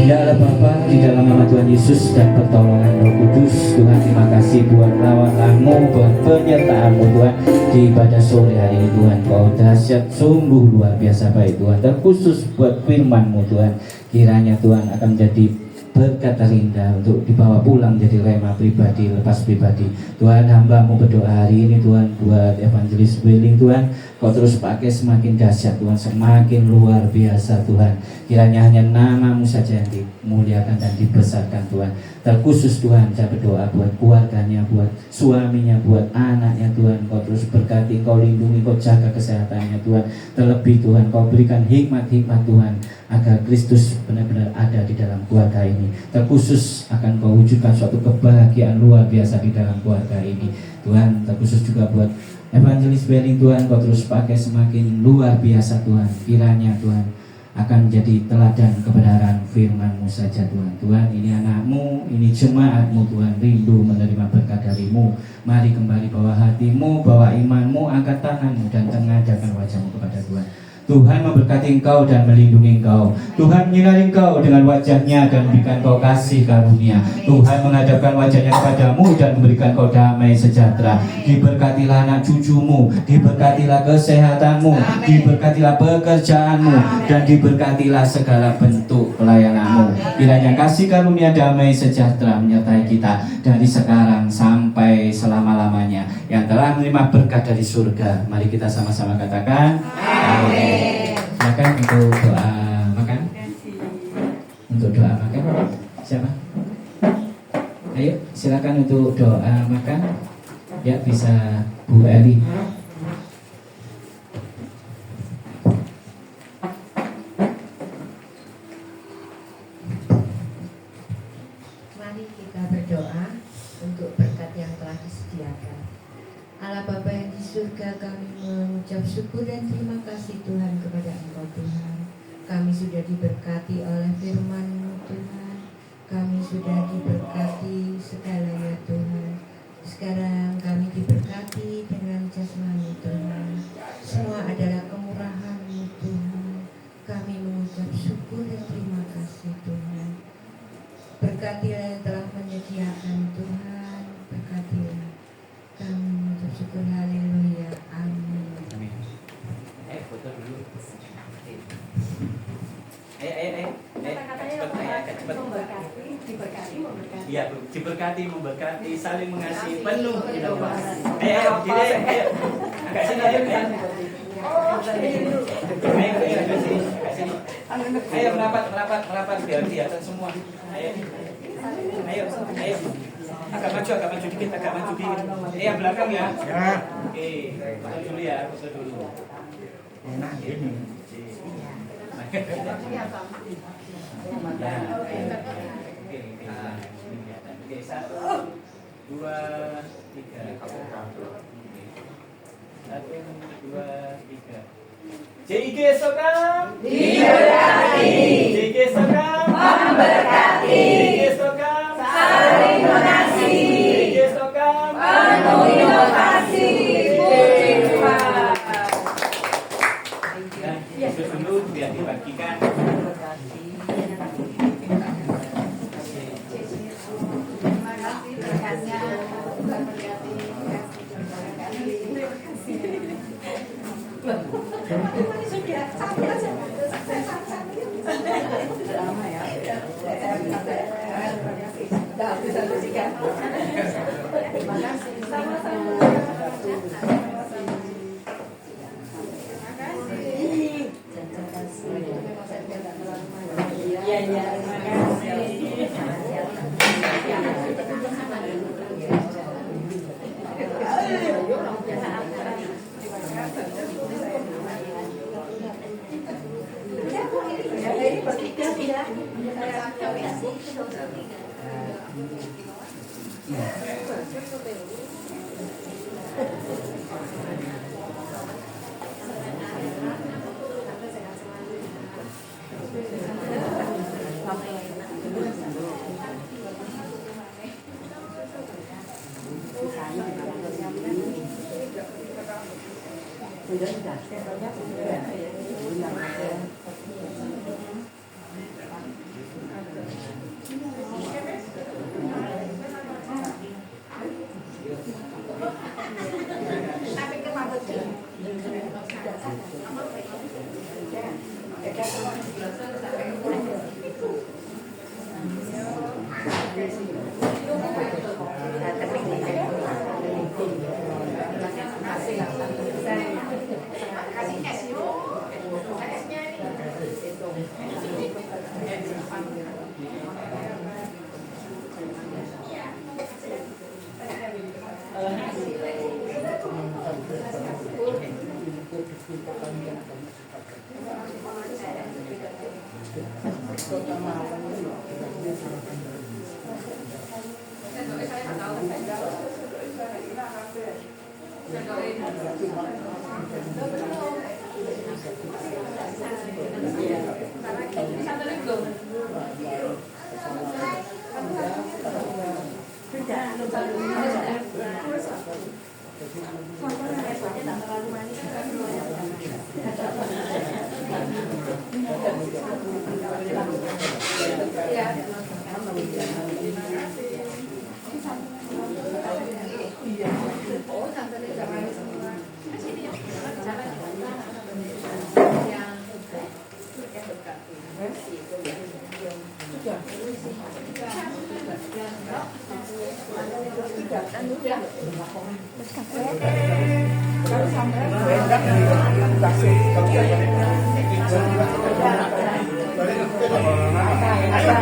Ya Allah Bapa, di dalam nama Tuhan Yesus dan pertolongan Roh Kudus, Tuhan terima kasih buat lawanan-Mu, buat penyertaan-Mu Tuhan di ibadah sore hari ini Tuhan. Kau dahsyat, sungguh luar biasa baik Tuhan, terkhusus buat firman-Mu Tuhan. Kiranya Tuhan akan menjadi berkat terindah untuk dibawa pulang jadi remah pribadi, lepas pribadi. Tuhan, hamba-Mu berdoa hari ini Tuhan buat Evangelis Welling Tuhan, Kau terus pakai semakin dahsyat Tuhan, semakin luar biasa Tuhan. Kiranya hanya nama-Mu saja yang dimuliakan dan dibesarkan Tuhan. Terkhusus Tuhan saya berdoa buat keluarganya, buat suaminya, buat anaknya Tuhan. Kau terus berkati, Kau lindungi, Kau jaga kesehatannya Tuhan. Terlebih Tuhan Kau berikan hikmat-hikmat Tuhan agar Kristus benar-benar ada di dalam keluarga ini. Terkhusus akan Kau wujudkan suatu kebahagiaan luar biasa di dalam keluarga ini Tuhan. Terkhusus juga buat Evangelis Welling Tuhan, Kau terus pakai semakin luar biasa Tuhan. Kiranya Tuhan akan menjadi teladan kebenaran firman-Mu saja Tuhan. Tuhan, ini anak-Mu, ini jemaat-Mu Tuhan, rindu menerima berkat dari-Mu. Mari kembali bawa hati-Mu, bawa iman-Mu, angkat tangan-Mu dan tengadahkan wajah-Mu kepada Tuhan. Tuhan memberkati engkau dan melindungi engkau. Tuhan menyinari engkau dengan wajah-Nya dan memberikan kau kasih karunia. Tuhan menghadapkan wajah-Nya kepadamu dan memberikan kau damai sejahtera. Diberkatilah anak cucumu, diberkatilah kesehatanmu, diberkatilah pekerjaanmu, dan diberkatilah segala bentuk pelayananmu. Kiranya kasih karunia damai sejahtera menyertai kita dari sekarang sampai selama-lamanya. Yang telah menerima berkat dari surga, mari kita sama-sama katakan amin. Silakan untuk doa makan. Untuk doa makan siapa? Ayo silakan untuk doa makan. Ya, bisa Bu Eli. Mari kita berdoa untuk berkat yang telah disediakan. Allah Bapa yang di surga, kami mengucap syukur dan terima kasih Tuhan kepada Engkau Tuhan. Kami sudah diberkati oleh firman-Mu Tuhan. Kami sudah diberkati segalanya Tuhan. Sekarang kami diberkati dengan jasmani Tuhan. Semua adalah kemurahan-Mu Tuhan. Kami mengucap syukur dan terima kasih Tuhan. Berkatilah yang telah menyediakan Tuhan. Berkatilah. Kami mengucap syukur, haleluya, amin. Amin. Foto dulu. Ayo. Cepat. Memberkati. Iya, diberkati, memberkati, saling mengasihi, penuh inovasi. Ayo. Agak sini. Ayo. Ayo merapat biar kelihatan semua. Ayo. Agak maju dikit. Yang belakang ya. Oke, foto dulu ya, Enak ini. Oke, 1, 2, 3. 1, 2, 3. JIG Sokam diberkati. JIG Sokam memberkati. JIG Sokam saling mengasihi. JIG Sokam penuh inovasi. Puji Tuhan. Ya, dulu biar dibagikan. Terima kasih berkatnya. Lama ya. Terima kasih. Sampai